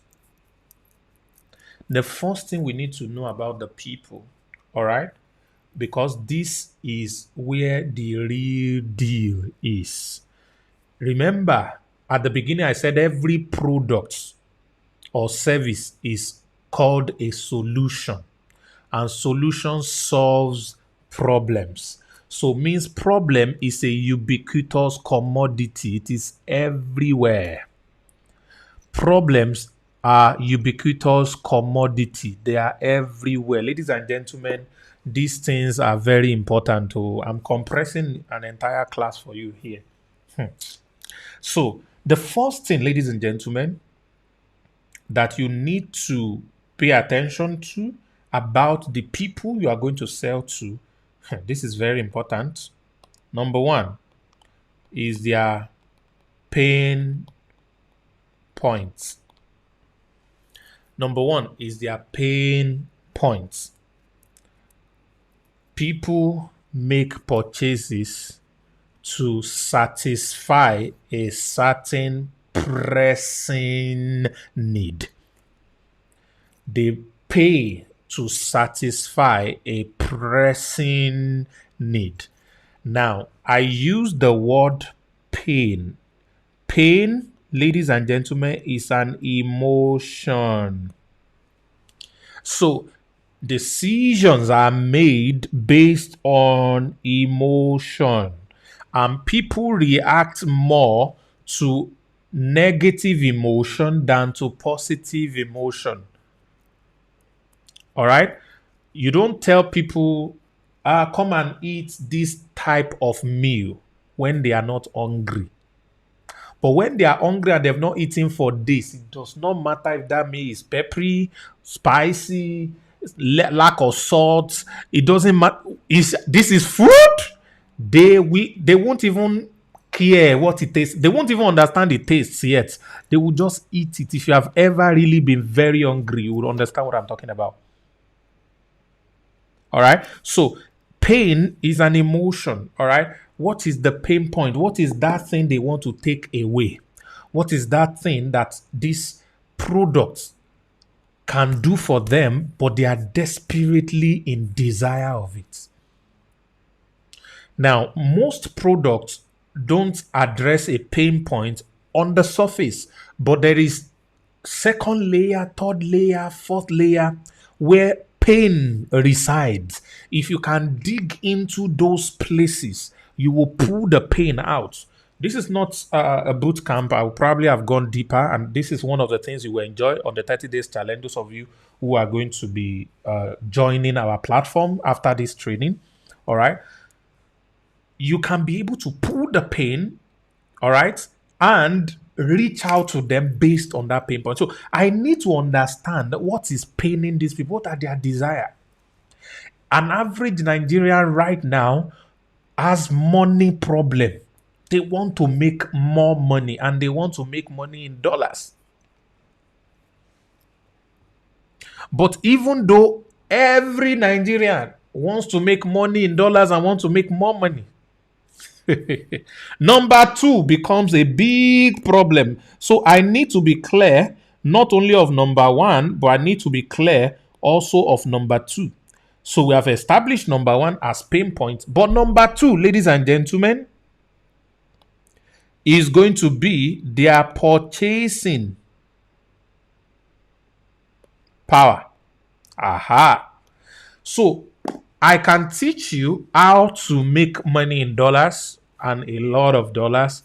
the first thing we need to know about the people, all right? Because this is where the real deal is. Remember, at the beginning, I said every product or service is called a solution. And solution solves problems. So means problem is a ubiquitous commodity. It is everywhere. Problems are ubiquitous commodity. They are everywhere. Ladies and gentlemen, these things are very important. I'm compressing an entire class for you here. So the first thing, ladies and gentlemen, that you need to pay attention to about the people you are going to sell to, this is very important. Number 1 is their pain points. Number 1 is their pain points. People make purchases to satisfy a certain pressing need. They pay to satisfy a pressing need. Now, I use the word pain. Pain, ladies and gentlemen, is an emotion. So, decisions are made based on emotion, and people react more to negative emotion than to positive emotion. All right? You don't tell people, come and eat this type of meal when they are not hungry. But when they are hungry and they've not eaten for days, it does not matter if that meal is peppery, spicy, lack of salt. It doesn't matter. This is food. They won't even care what it tastes. They won't even understand the taste yet. They will just eat it. If you have ever really been very hungry, you will understand what I'm talking about. All right. So pain is an emotion. All right. What is the pain point? What is that thing they want to take away? What is that thing that this product can do for them, but they are desperately in desire of it? Now, most products don't address a pain point on the surface, but there is second layer, third layer, fourth layer where pain resides. If you can dig into those places, you will pull the pain out. This is not a boot camp. I will probably have gone deeper, and this is one of the things you will enjoy on the 30 days challenge. Those of you who are going to be joining our platform after this training, all right, you can be able to pull the pain, all right, and reach out to them based on that pain point. So I need to understand what is paining these people, what are their desire. An average Nigerian right now has money problem. They want to make more money, and they want to make money in dollars. But even though every Nigerian wants to make money in dollars and wants to make more money, number two becomes a big problem. So I need to be clear not only of number one, but I need to be clear also of number two. So we have established number one as pain point, but number two, ladies and gentlemen, is going to be their purchasing power. Aha. So I can teach you how to make money in dollars and a lot of dollars,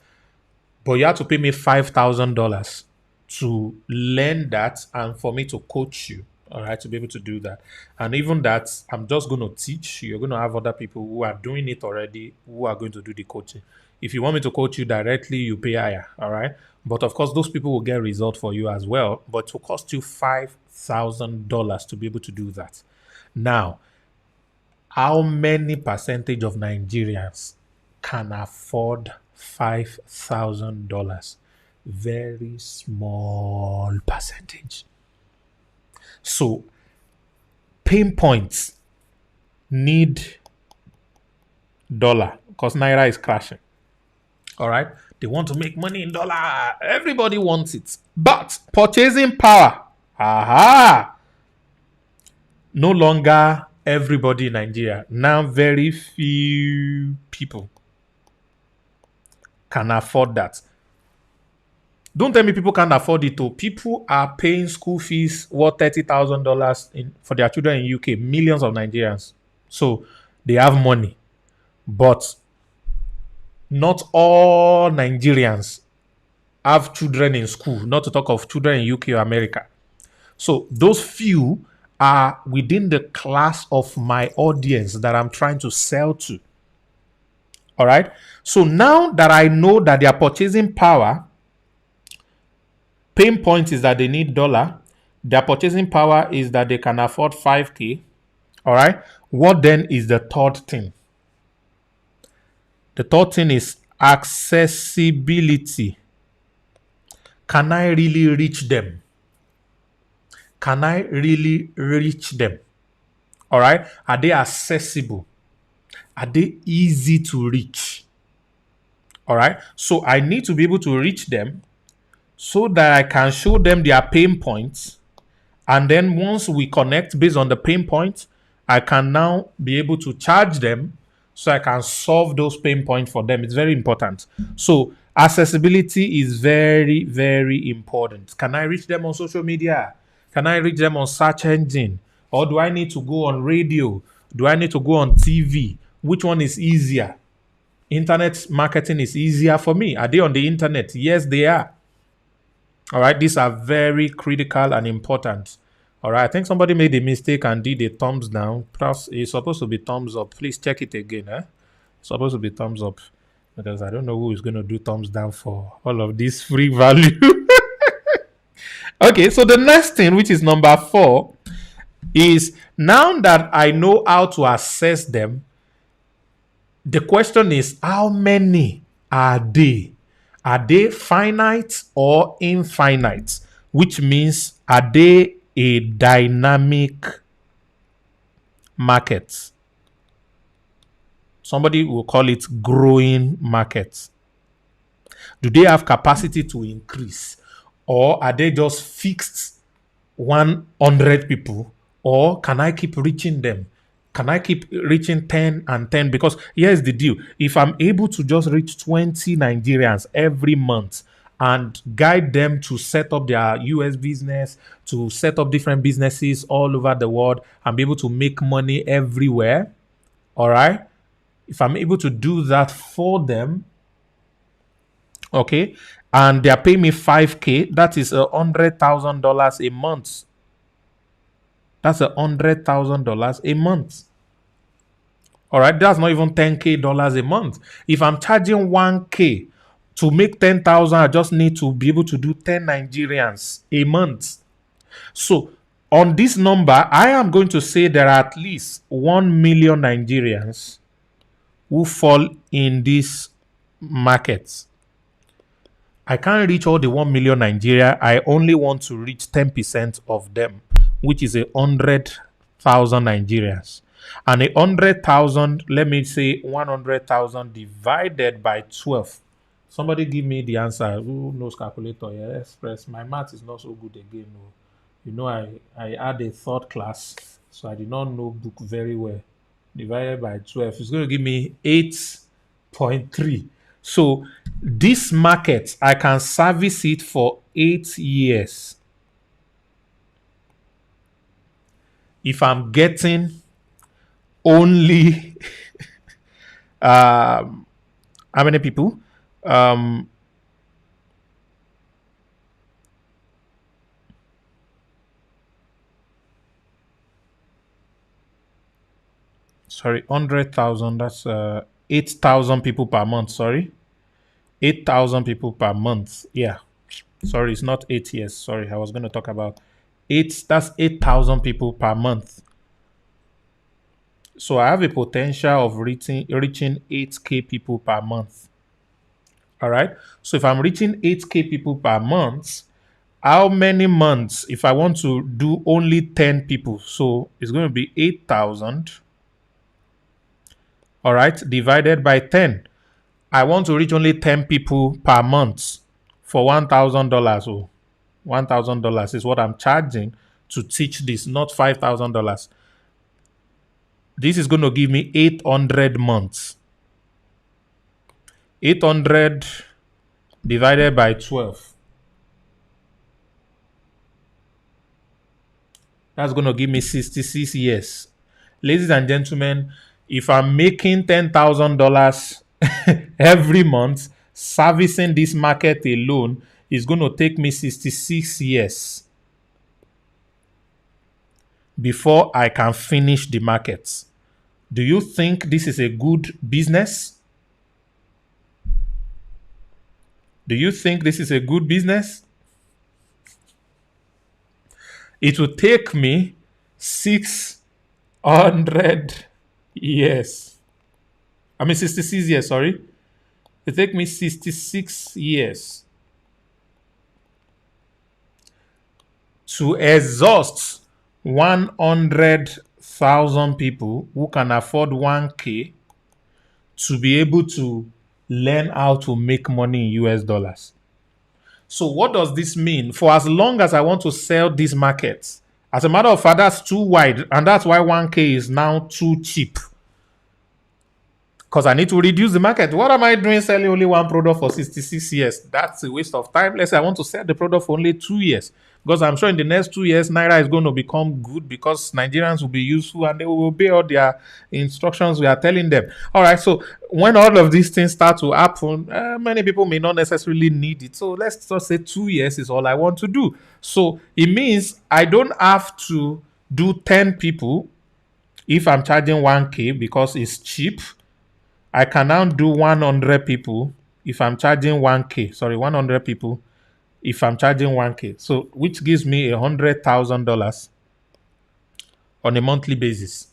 but you have to pay me $5,000 to learn that and for me to coach you, all right, to be able to do that. And even that, I'm just going to teach. You're going to have other people who are doing it already who are going to do the coaching. If you want me to coach you directly, you pay higher, all right? But of course, those people will get result for you as well, but it will cost you $5,000 to be able to do that. Now, how many percentage of Nigerians can afford $5,000? Very small percentage. So, pain points need dollar because Naira is crashing. All right? They want to make money in dollar. Everybody wants it. But purchasing power, aha, no longer everybody in Nigeria. Now very few people can afford that. Don't tell me people can't afford it. People are paying school fees worth $30,000 for their children in UK. Millions of Nigerians. So they have money. But not all Nigerians have children in school, not to talk of children in UK or America. So those few are within the class of my audience that I'm trying to sell to. All right. So now that I know that their purchasing power, pain point is that they need dollar. Their purchasing power is that they can afford 5K. All right. What then is the third thing? The third thing is accessibility. Can I really reach them? Can I really reach them? All right. Are they accessible? Are they easy to reach? All right. So I need to be able to reach them so that I can show them their pain points. And then once we connect based on the pain points, I can now be able to charge them so I can solve those pain points for them. It's very important. So accessibility is very, very important. Can I reach them on social media? Can I reach them on search engine? Or do I need to go on radio? Do I need to go on TV? Which one is easier? Internet marketing is easier for me. Are they on the internet? Yes, they are. All right, these are very critical and important. All right, I think somebody made a mistake and did a thumbs down. Plus, it's supposed to be thumbs up. Please check it again. It's supposed to be thumbs up because I don't know who is going to do thumbs down for all of this free value. Okay, so the next thing, which is number 4, is now that I know how to assess them, the question is how many are they? Are they finite or infinite? Which means, are they a dynamic market? Somebody will call it growing market. Do they have capacity to increase? Or are they just fixed 100 people? Or can I keep reaching them? Can I keep reaching 10 and 10? Because here's the deal. If I'm able to just reach 20 Nigerians every month and guide them to set up their US business, to set up different businesses all over the world and be able to make money everywhere, all right? If I'm able to do that for them, okay, and they're paying me 5K, that is $100,000 a month. That's $100,000 a month. All right, that's not even $10K a month. If I'm charging 1K to make 10,000, I just need to be able to do 10 Nigerians a month. So on this number, I am going to say there are at least 1 million Nigerians who fall in this market. I can't reach all the 1 million Nigeria. I only want to reach 10% of them, which is 100,000 Nigerians. And 100,000, let me say 100,000 divided by 12. Somebody give me the answer. Who knows calculator? Yeah, express. My math is not so good again. No. You know, I had a third class, so I did not know book very well. Divided by 12, it's going to give me 8.3. So this market, I can service it for 8 years. If I'm getting only how many people? Sorry, 100,000. That's 8,000 people per month. Sorry, 8,000 people per month. Yeah, sorry, it's not 8 years. Sorry, I was going to talk about 8. That's 8,000 people per month. So I have a potential of reaching 8K people per month. All right. So if I'm reaching 8K people per month, how many months if I want to do only 10 people? So it's going to be 8,000. All right. Divided by 10. I want to reach only 10 people per month for $1,000. So $1,000 is what I'm charging to teach this, not $5,000. This is going to give me 800 months. 800 divided by 12. That's going to give me 66 years. Ladies and gentlemen, if I'm making $10,000 every month, servicing this market alone is going to take me 66 years before I can finish the market. Do you think this is a good business? Do you think this is a good business? It will take me 600 years. 66 years, sorry. It will take me 66 years to exhaust 100,000 people who can afford 1K to be able to learn how to make money in US dollars. So what does this mean? For as long as I want to sell these markets, as a matter of fact, that's too wide, and that's why 1K is now too cheap. because I need to reduce the market. What am I doing selling only one product for 66 years? That's a waste of time. Let's say I want to sell the product for only 2 years, because I'm sure in the next 2 years, Naira is going to become good because Nigerians will be useful and they will obey all their instructions we are telling them. All right, so when all of these things start to happen, many people may not necessarily need it. So let's just say 2 years is all I want to do. So it means I don't have to do 10 people if I'm charging 1K because it's cheap. I can now do 100 people if I'm charging 1K. Sorry, 100 people if I'm charging 1K. So, which gives me $100,000 on a monthly basis.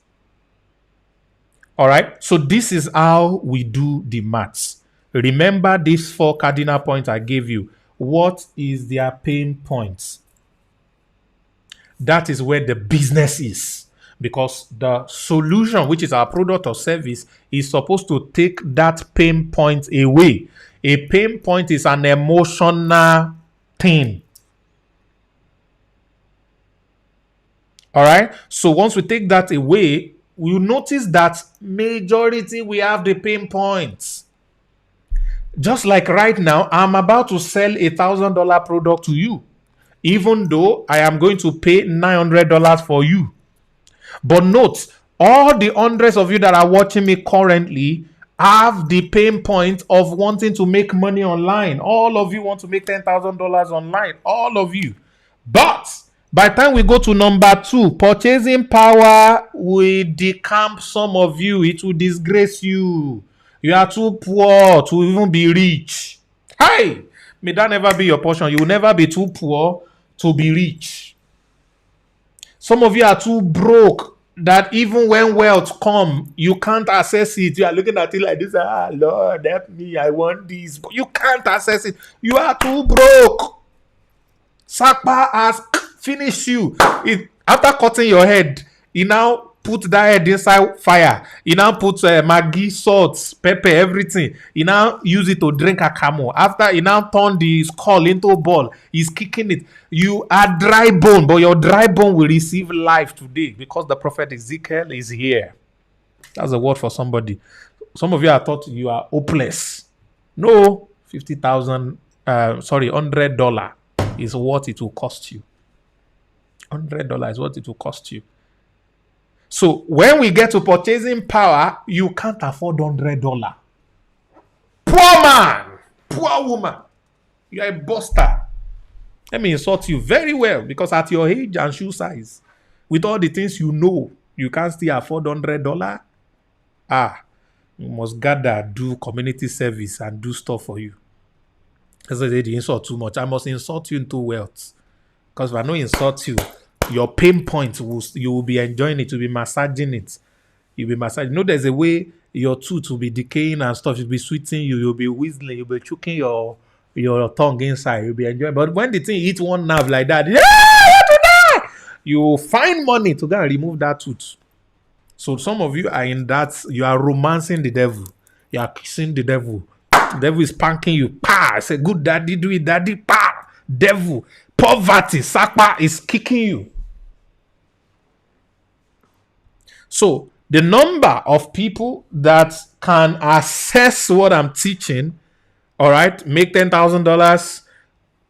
All right. So, this is how we do the maths. Remember these 4 cardinal points I gave you. What is their pain points? That is where the business is. Because the solution, which is our product or service, is supposed to take that pain point away. A pain point is an emotional thing. All right. So once we take that away, we'll notice that majority we have the pain points. Just like right now, I'm about to sell $1,000 product to you, even though I am going to pay $900 for you. But note, all the hundreds of you that are watching me currently have the pain point of wanting to make money online. All of you want to make $10,000 online. All of you. But by the time we go to number 2, purchasing power will decamp some of you. It will disgrace you. You are too poor to even be rich. Hey, may that never be your portion. You will never be too poor to be rich. Some of you are too broke that even when wealth come, you can't access it. You are looking at it like this. Lord, help me. I want this. But you can't access it. You are too broke. Sakpa has finished you. After cutting your head, he now put that head inside fire. He now put Maggi, salt, pepper, everything. He now use it to drink a camel. After he now turned the skull into a ball, he's kicking it. You are dry bone, but your dry bone will receive life today because the prophet Ezekiel is here. That's a word for somebody. Some of you are thought you are hopeless. No, $100 is what it will cost you. $100 is what it will cost you. So when we get to purchasing power, you can't afford $100. Poor man, poor woman, you are a buster. Let me insult you very well, because at your age and shoe size, with all the things you know, you can't still afford $100. You must gather, do community service, and do stuff for you. As I said, you insult too much. I must insult you into wealth, because if I don't insult you, your pain point you will be enjoying it, you'll be massaging it. You'll be massaging. You know, there's a way your tooth will be decaying and stuff. You'll be sweeting you, you'll be whistling, you'll be choking your tongue inside, you'll be enjoying. But when the thing hits one nerve like that, you find money to go and remove that tooth. So some of you are in that, you are romancing the devil. You are kissing the devil. The devil is spanking you. I say, good daddy, do it, daddy. Devil. Poverty, Sakpa is kicking you. So the number of people that can access what I'm teaching, all right, make $10,000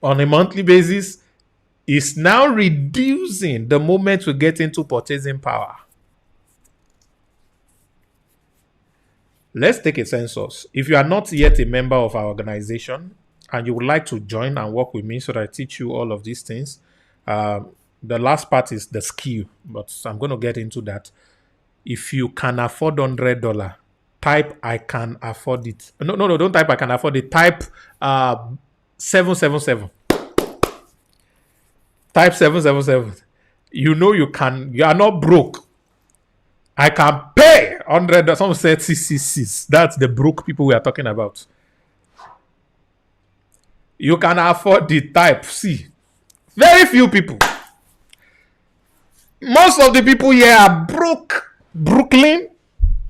on a monthly basis, is now reducing the moment we get into purchasing power. Let's take a census. If you are not yet a member of our organization and you would like to join and work with me so that I teach you all of these things, the last part is the skill, but I'm going to get into that. If you can afford $100, type I can afford it. No, don't type I can afford it. Type 777. Type 777. You know you can. You are not broke. I can pay $100. Some said 666. That's the broke people we are talking about. You can afford the type C. Very few people. Most of the people here are broke. Brooklyn,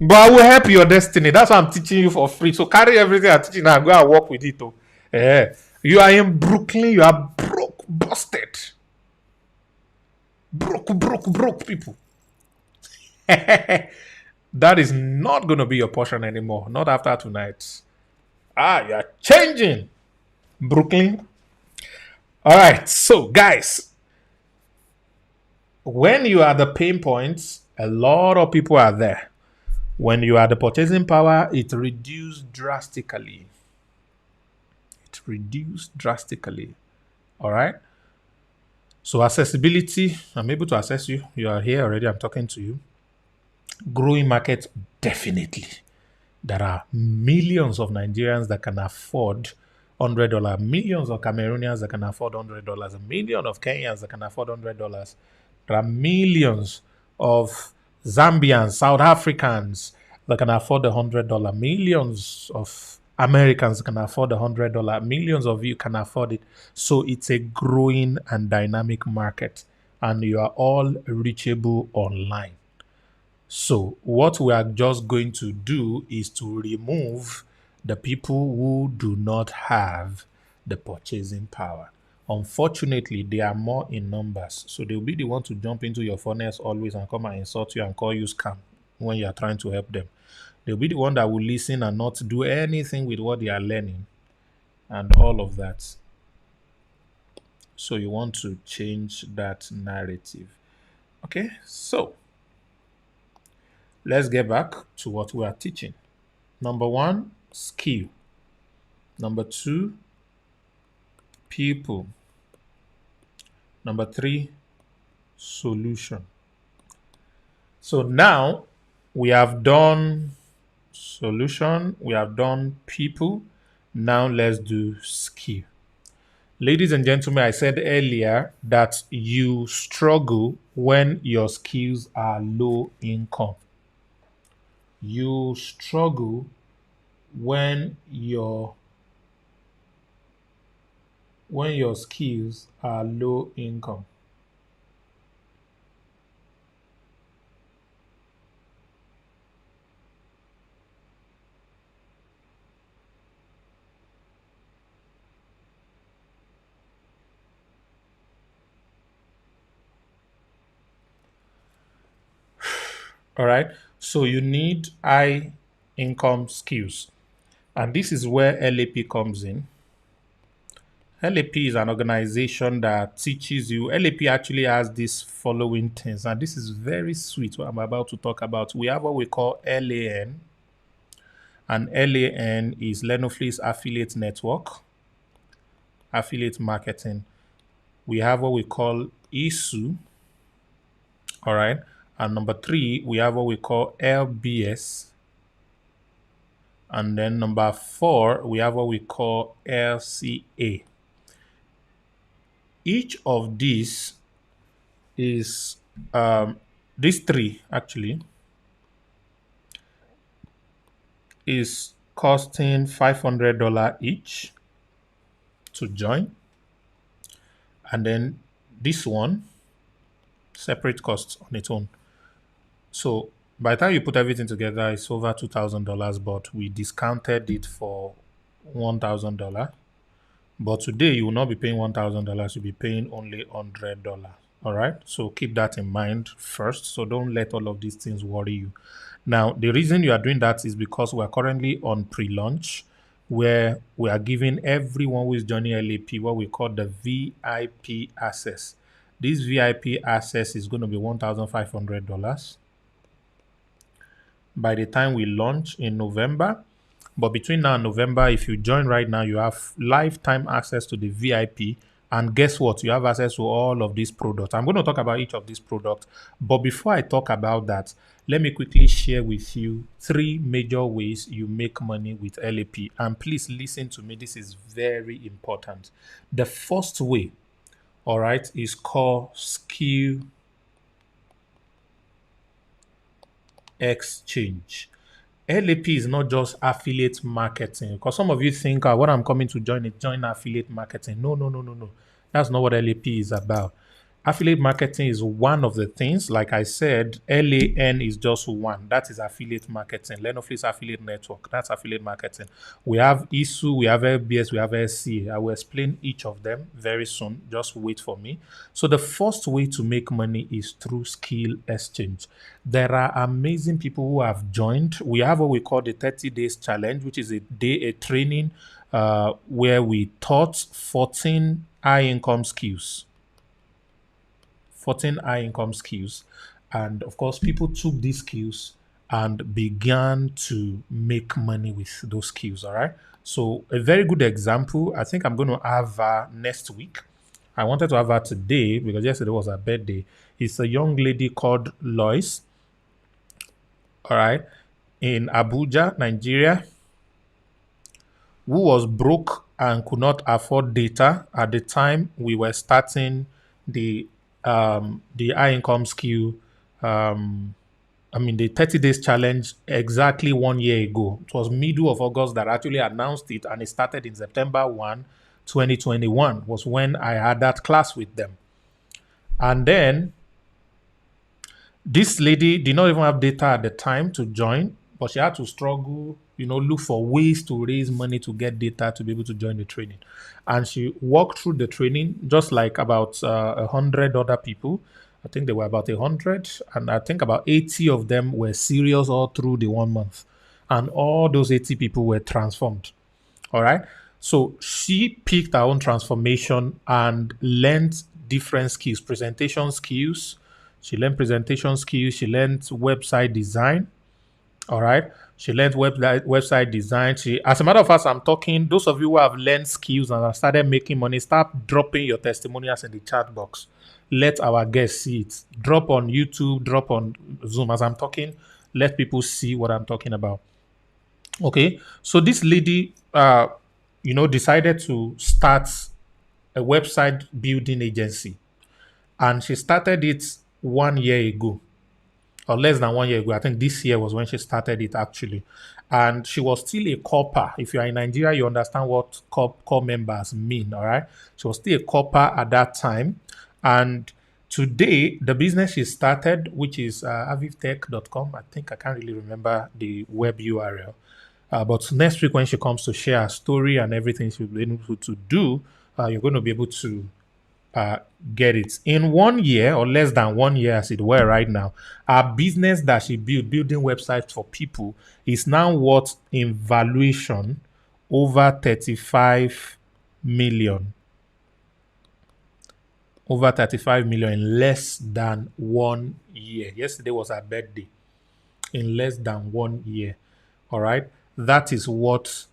but I will help your destiny. That's why I'm teaching you for free. So carry everything I'm teaching and go and work with it. You are in Brooklyn, you are broke, busted. Broke people. That is not going to be your portion anymore. Not after tonight. You're changing. Brooklyn. All right. So, guys, when you are the pain points, a lot of people are there. When you are the purchasing power, it reduced drastically. It reduced drastically. All right. So accessibility, I'm able to access you. You are here already. I'm talking to you. Growing market, definitely. There are millions of Nigerians that can afford $100, millions of Cameroonians that can afford $100, a million of Kenyans that can afford $100. There are millions of Zambians, South Africans that can afford the $100, millions of Americans can afford the $100, millions of you can afford it. So it's a growing and dynamic market, and you are all reachable online. So what we are just going to do is to remove the people who do not have the purchasing power. Unfortunately, they are more in numbers. So they'll be the one to jump into your furnace always and come and insult you and call you scam when you are trying to help them. They'll be the one that will listen and not do anything with what they are learning and all of that. So you want to change that narrative. Okay, so let's get back to what we are teaching. Number one, skill. Number two, people. Number three, solution. So now we have done solution, we have done people. Now let's do skill. Ladies and gentlemen, I said earlier that you struggle when your skills are low income. You struggle when your skills are low income. All right. So you need high income skills. And this is where LAP comes in. LAP is an organization that teaches you. LAP actually has these following things, and this is very sweet what I'm about to talk about. We have what we call LAN, and LAN is Lenofleece Affiliate Network, affiliate marketing. We have what we call ISU, all right? And number three, we have what we call LBS. And then number four, we have what we call LCA. Each of these is, these three actually, is costing $500 each to join. And then this one, separate costs on its own. So by the time you put everything together, it's over $2,000, but we discounted it for $1,000. But today you will not be paying $1,000, you'll be paying only $100. All right. So keep that in mind first. So don't let all of these things worry you. Now, the reason you are doing that is because we are currently on pre-launch, where we are giving everyone who is joining LAP what we call the VIP access. This VIP access is going to be $1,500 by the time we launch in November. But between now and November, if you join right now, you have lifetime access to the VIP. And guess what? You have access to all of these products. I'm going to talk about each of these products. But before I talk about that, let me quickly share with you 3 major ways you make money with LAP. And please listen to me. This is very important. The first way, all right, is called skill exchange. LAP is not just affiliate marketing, because some of you think, what I'm coming to join is join affiliate marketing. No. That's not what LAP is about. Affiliate marketing is one of the things. Like I said, LAN is just one. That is affiliate marketing. Lenoflex Affiliate Network. That's affiliate marketing. We have ISU, we have LBS, we have SCA. I will explain each of them very soon. Just wait for me. So the first way to make money is through skill exchange. There are amazing people who have joined. We have what we call the 30 days challenge, which is a training where we taught 14 high income skills. 14 high income skills. And of course, people took these skills and began to make money with those skills. All right. So, a very good example, I think I'm going to have next week. I wanted to have her today because yesterday was her birthday. It's a young lady called Lois. All right. In Abuja, Nigeria, who was broke and could not afford data at the time we were starting the high income skill, the 30 days challenge exactly 1 year ago. It was middle of August that I actually announced it, and it started in September 1, 2021 was when I had that class with them. And then this lady did not even have data at the time to join, but she had to struggle, look for ways to raise money to get data to be able to join the training. And she walked through the training just like about 100 other people. I think there were about 100, and I think about 80 of them were serious all through the 1 month. And all those 80 people were transformed. All right. So she picked her own transformation and learned different skills, presentation skills. She learned presentation skills. She learned website design. All right. She learned website design. As a matter of fact, I'm talking, those of you who have learned skills and have started making money, start dropping your testimonials in the chat box. Let our guests see it. Drop on YouTube, drop on Zoom. As I'm talking, let people see what I'm talking about. Okay. So this lady, decided to start a website building agency. And she started it 1 year ago. Or less than 1 year ago. I think this year was when she started it actually. And she was still a corper. If you are in Nigeria, you understand what core members mean, all right? She was still a corper at that time. And today, the business she started, which is avivtech.com, I can't really remember the web URL. But next week when she comes to share her story and everything she'll be able to do, you're going to be able to get it. In 1 year or less than 1 year as it were right now, our business that she built, building websites for people, is now worth in valuation over 35 million. Over 35 million in less than 1 year. Yesterday was her birthday. In less than 1 year. All right. That is what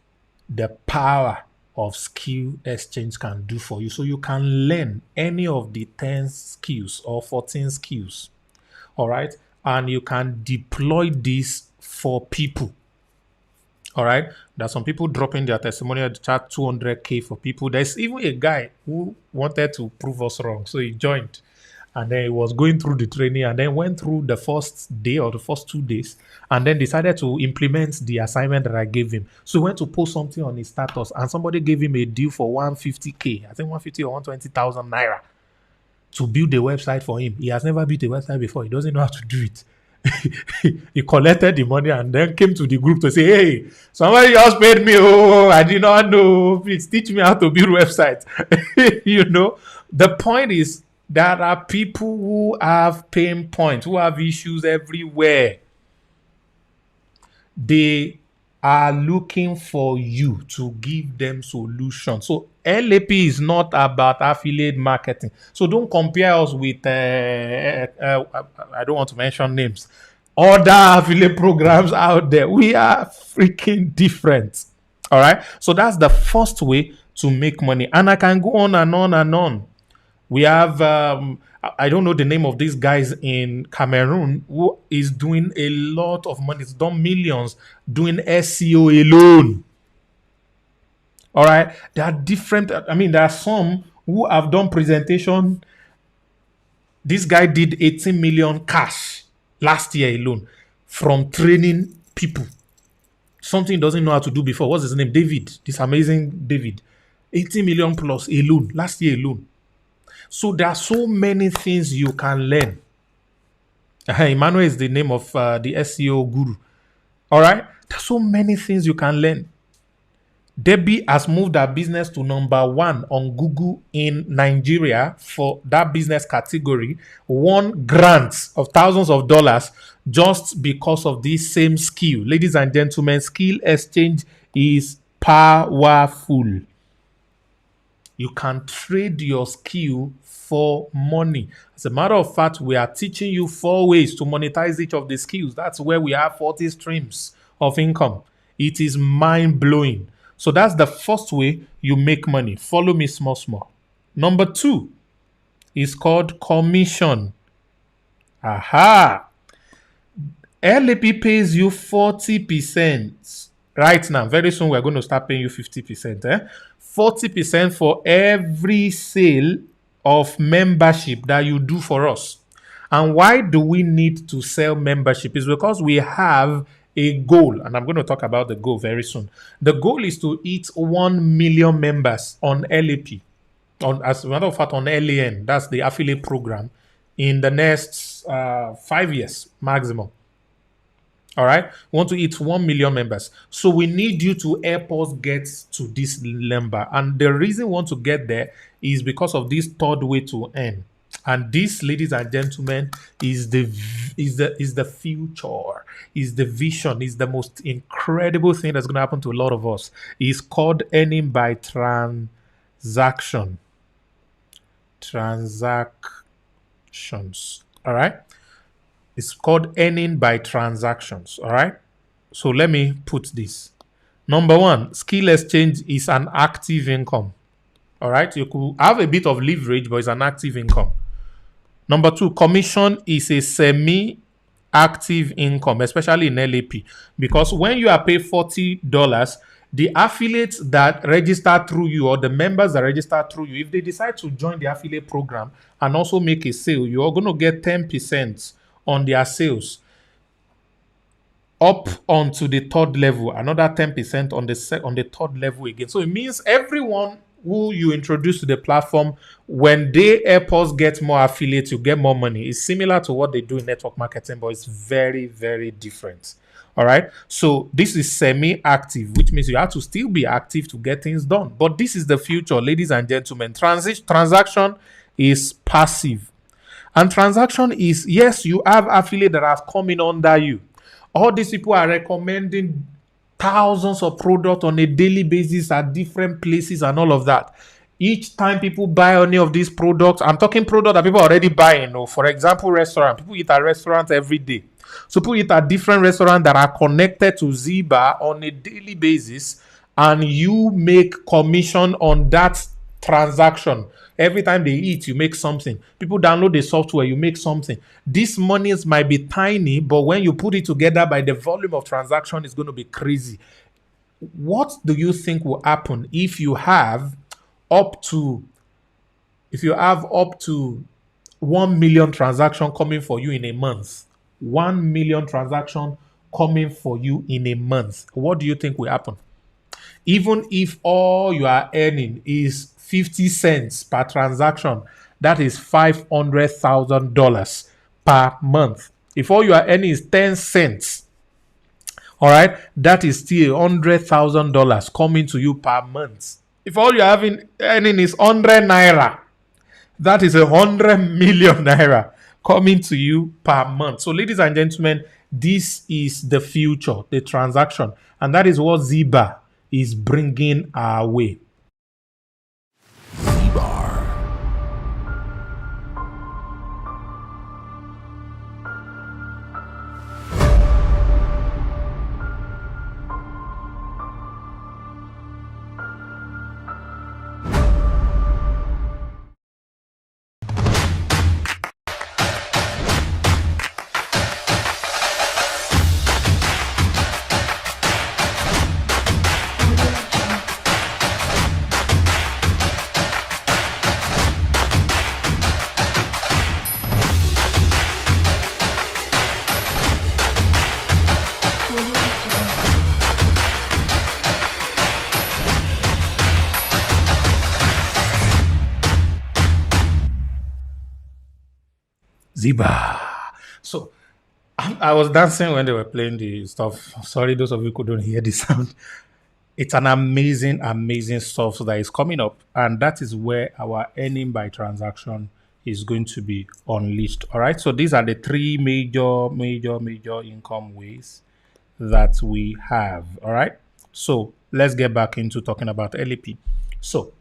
the power of skill exchange can do for you. So you can learn any of the 10 skills or 14 skills. All right. And you can deploy this for people. All right. There's some people dropping their testimonial chat 200K for people. There's even a guy who wanted to prove us wrong. So he joined. And then he was going through the training and then went through the first day or the first 2 days and then decided to implement the assignment that I gave him. So he went to post something on his status and somebody gave him a deal for 150K, I think 150 or 120,000 naira to build a website for him. He has never built a website before. He doesn't know how to do it. He collected the money and then came to the group to say, hey, somebody else paid me. Oh, I did not know. Please teach me how to build websites. The point is, there are people who have pain points, who have issues everywhere. They are looking for you to give them solutions. So LAP is not about affiliate marketing. So don't compare us with, I don't want to mention names, other affiliate programs out there. We are freaking different. All right. So that's the first way to make money. And I can go on and on and on. We have, I don't know the name of these guys in Cameroon who is doing a lot of money. It's done millions doing SEO alone. All right. There are different, there are some who have done presentation. This guy did 18 million cash last year alone from training people. Something he doesn't know how to do before. What's his name? David. This amazing David. 18 million plus alone, last year alone. So there are so many things you can learn. Emmanuel is the name of the SEO guru. All right. There's so many things you can learn. Debbie has moved her business to number 1 on Google in Nigeria for that business category. Won grants of thousands of dollars just because of this same skill. Ladies and gentlemen, skill exchange is powerful. You can trade your skill for money. As a matter of fact, we are teaching you 4 ways to monetize each of the skills. That's where we have 40 streams of income. It is mind-blowing. So that's the first way you make money. Follow me small. Number 2 is called commission. Aha! LAP pays you 40%. Right now, very soon we're going to start paying you 50%. 40% for every sale of membership that you do for us. And why do we need to sell membership? It's because we have a goal, and I'm going to talk about the goal very soon. The goal is to hit 1 million members on LAP, as a matter of fact, on LAN. That's the affiliate program in the next 5 years maximum. All right, we want to hit 1 million members. So we need you to help us get to this number. And the reason we want to get there is because of this third way to earn. And this, ladies and gentlemen, is the future, is the vision, is the most incredible thing that's going to happen to a lot of us. It's called earning by transaction. Transactions. All right. It's called earning by transactions. All right. So let me put this. Number 1, skill exchange is an active income. All right. You could have a bit of leverage, but it's an active income. Number 2, commission is a semi-active income, especially in LAP. Because when you are paid $40, the affiliates that register through you or the members that register through you, if they decide to join the affiliate program and also make a sale, you are going to get 10% on their sales up onto the 3rd level, another 10% on the third level again. So it means everyone who you introduce to the platform, when they help us get more affiliates, you get more money. It's similar to what they do in network marketing, but it's very, very different. All right. So this is semi-active, which means you have to still be active to get things done. But this is the future, ladies and gentlemen. Transaction is passive. And transaction is, yes, you have affiliates that are coming under you. All these people are recommending thousands of products on a daily basis at different places and all of that. Each time people buy any of these products, I'm talking products that people are already buying. For example, restaurant. People eat at restaurants every day. So people eat at different restaurants that are connected to Ziba on a daily basis, and you make commission on that transaction. Every time they eat, you make something. People download the software, you make something. These monies might be tiny, but when you put it together by the volume of transaction, it's going to be crazy. What do you think will happen if you have up to 1 million transaction coming for you in a month? 1 million transaction coming for you in a month. What do you think will happen? Even if all you are earning is 50 cents per transaction, that is $500,000 per month. If all you are earning is 10 cents, all right, that is still $100,000 coming to you per month. If all you are earning is 100 naira, that is 100 million naira coming to you per month. So, ladies and gentlemen, this is the future, the transaction, and that is what Ziba is bringing our way. Ziba. So I was dancing when they were playing the stuff. Sorry, those of you who couldn't hear the sound. It's an amazing, amazing stuff that is coming up, and that is where our earning by transaction is going to be unleashed. All right. So these are the three major income ways that we have. All right. So let's get back into talking about LAP. So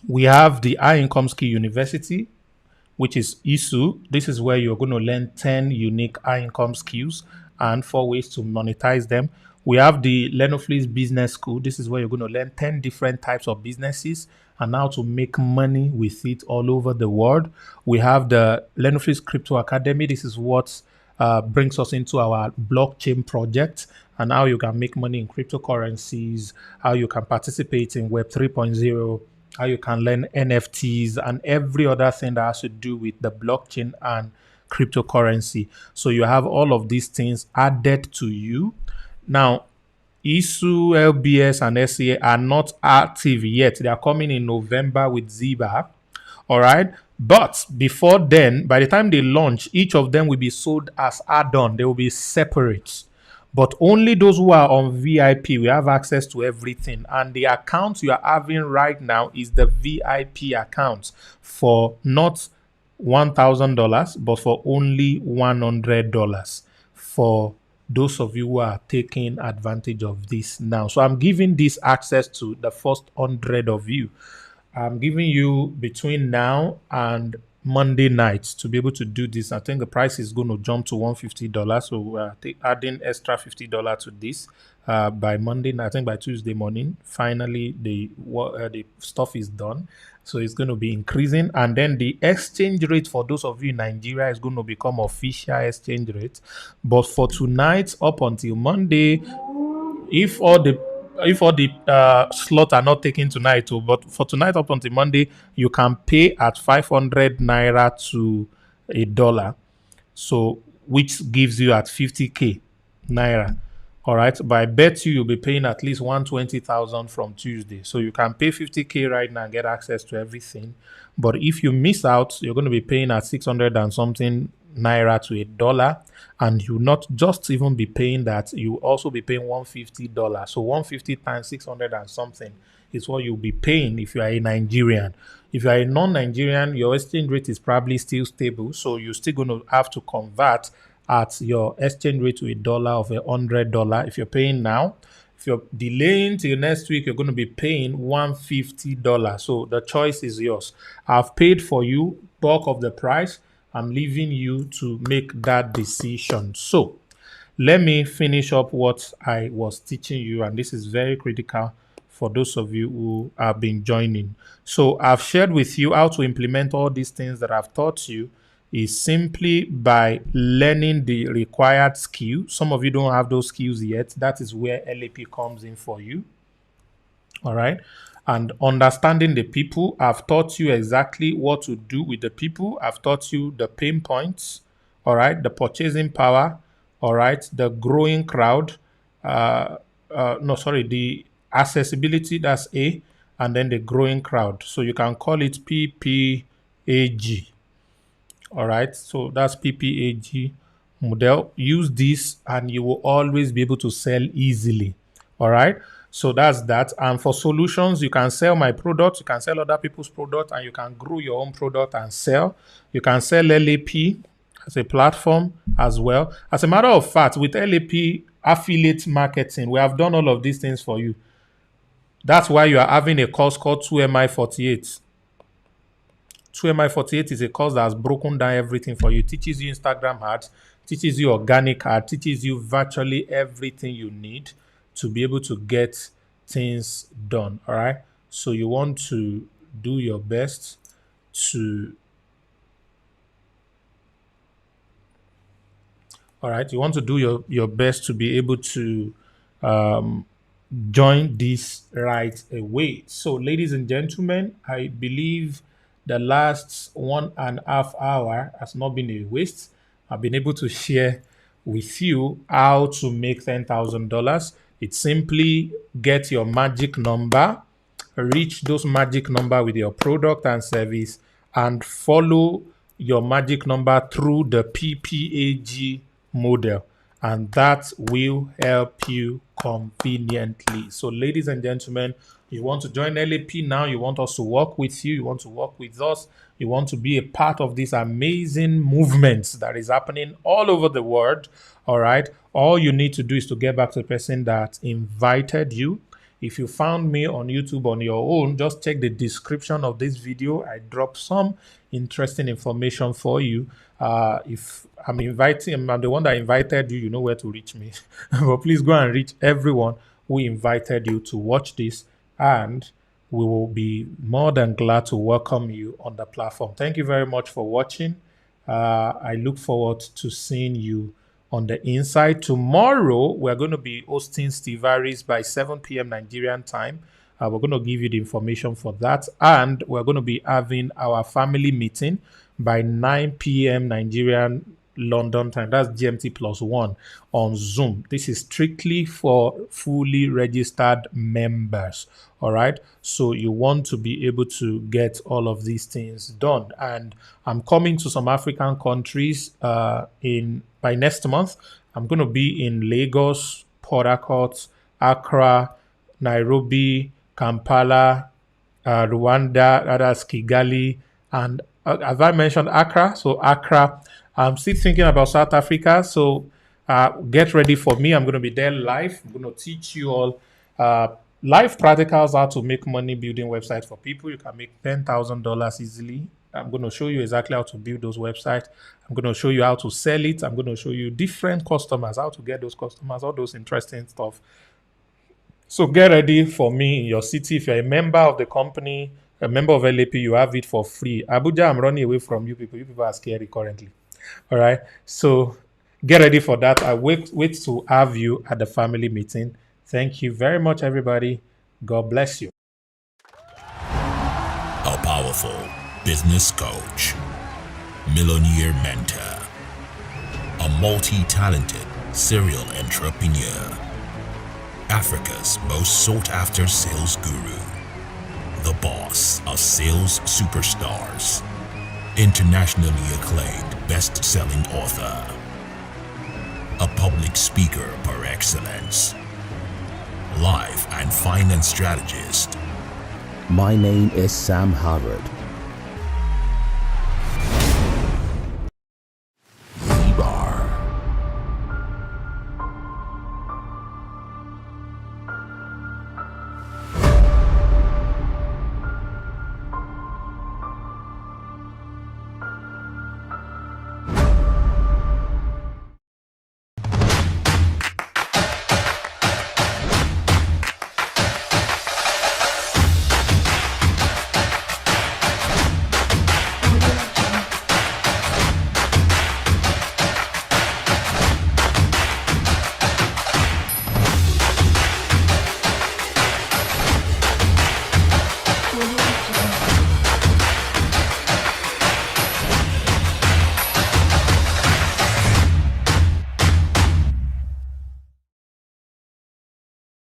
we have the High Income Skill University, which is ISU. This is where you're going to learn 10 unique high income skills and 4 ways to monetize them. We have the Lenofleece Business School. This is where you're going to learn 10 different types of businesses and how to make money with it all over the world. We have the Lenofleece Crypto Academy. This is what brings us into our blockchain project and how you can make money in cryptocurrencies, how you can participate in Web 3.0, how you can learn NFTs and every other thing that has to do with the blockchain and cryptocurrency. So you have all of these things added to you. Now, ISU, LBS, and SCA are not active yet. They are coming in November with Ziba. All right. But before then, by the time they launch, each of them will be sold as add-on. They will be separate. But only those who are on VIP will have access to everything. And the account you are having right now is the VIP account for not $1,000, but for only $100 for those of you who are taking advantage of this now. So I'm giving this access to the first 100 of you. I'm giving you between now and Monday night to be able to do this. I think the price is going to jump to $150. So we're adding extra $50 to this by Monday night. I think by Tuesday morning, finally the stuff is done. So it's going to be increasing. And then the exchange rate for those of you in Nigeria is going to become official exchange rate. But for tonight up until Monday, if all the slots are not taken tonight, but for tonight up until Monday, you can pay at 500 naira to $1. So which gives you at 50k naira. All right. But I bet you'll be paying at least 120,000 from Tuesday. So you can pay 50k right now and get access to everything. But if you miss out, you're going to be paying at 600 and something naira to $1. And you not just even be paying that, you also be paying $150. So 150 times 600 and something is what you'll be paying if you are a Nigerian. If you are a non-Nigerian, your exchange rate is probably still stable. So you're still going to have to convert at your exchange rate to $1 of $100. If you're paying now, if you're delaying till next week, you're going to be paying $150. So the choice is yours. I've paid for you bulk of the price. I'm leaving you to make that decision. So let me finish up what I was teaching you, and this is very critical for those of you who have been joining. So I've shared with you how to implement all these things that I've taught you is simply by learning the required skill. Some of you don't have those skills yet. That is where LAP comes in for you. All right. And understanding the people, I've taught you exactly what to do with the people. I've taught you the pain points, all right, the purchasing power, all right, the growing crowd, the accessibility, that's A, and then the growing crowd. So you can call it PPAG, all right, so that's PPAG model. Use this and you will always be able to sell easily, all right. So that's that. And for solutions, you can sell my product, you can sell other people's product, and you can grow your own product and sell. You can sell LAP as a platform as well. As a matter of fact, with LAP affiliate marketing, we have done all of these things for you. That's why you are having a course called 2MI48. 2MI48 is a course that has broken down everything for you. It teaches you Instagram ads, teaches you organic ads, teaches you virtually everything you need to be able to get things done. All right. So you want to do your best to, all right, you want to do your best to be able to join this right away. So ladies and gentlemen, I believe the last 1.5 hours has not been a waste. I've been able to share with you how to make $10,000. It's simply get your magic number, reach those magic number with your product and service, and follow your magic number through the PPAG model, and that will help you conveniently. So, ladies and gentlemen, you want to join LAP now, you want us to work with you, you want to work with us, you want to be a part of this amazing movement that is happening all over the world. All right, all you need to do is to get back to the person that invited you. If you found me on YouTube on your own, just check the description of this video. I dropped some interesting information for you. If I'm the one that invited you, you know where to reach me. But please go and reach everyone who invited you to watch this, and we will be more than glad to welcome you on the platform. Thank you very much for watching. I look forward to seeing you on the inside. Tomorrow, we're going to be hosting Steve Harris by 7 p.m. Nigerian time. We're going to give you the information for that. And we're going to be having our family meeting by 9 p.m. Nigerian London time. That's GMT +1 on Zoom. This is strictly for fully registered members. All right. So you want to be able to get all of these things done. And I'm coming to some African countries by next month. I'm going to be in Lagos, Port Harcourt, Accra, Nairobi, Kampala, Rwanda, that's Kigali, and have I mentioned Accra? So Accra. I'm still thinking about South Africa. So get ready for me. I'm going to be there live. I'm going to teach you all live practicals, how to make money building websites for people. You can make $10,000 easily. I'm going to show you exactly how to build those websites. I'm going to show you how to sell it. I'm going to show you different customers, how to get those customers, all those interesting stuff. So get ready for me in your city. If you're a member of the company, a member of LAP, you have it for free. Abuja, I'm running away from you people. You people are scary currently. All right. So get ready for that. I wait to have you at the family meeting. Thank you very much, everybody. God bless you. A powerful business coach, millionaire mentor, a multi-talented serial entrepreneur, Africa's most sought-after sales guru, the boss of sales superstars, internationally acclaimed best-selling author, a public speaker par excellence, life and finance strategist. My name is Sam Harvard.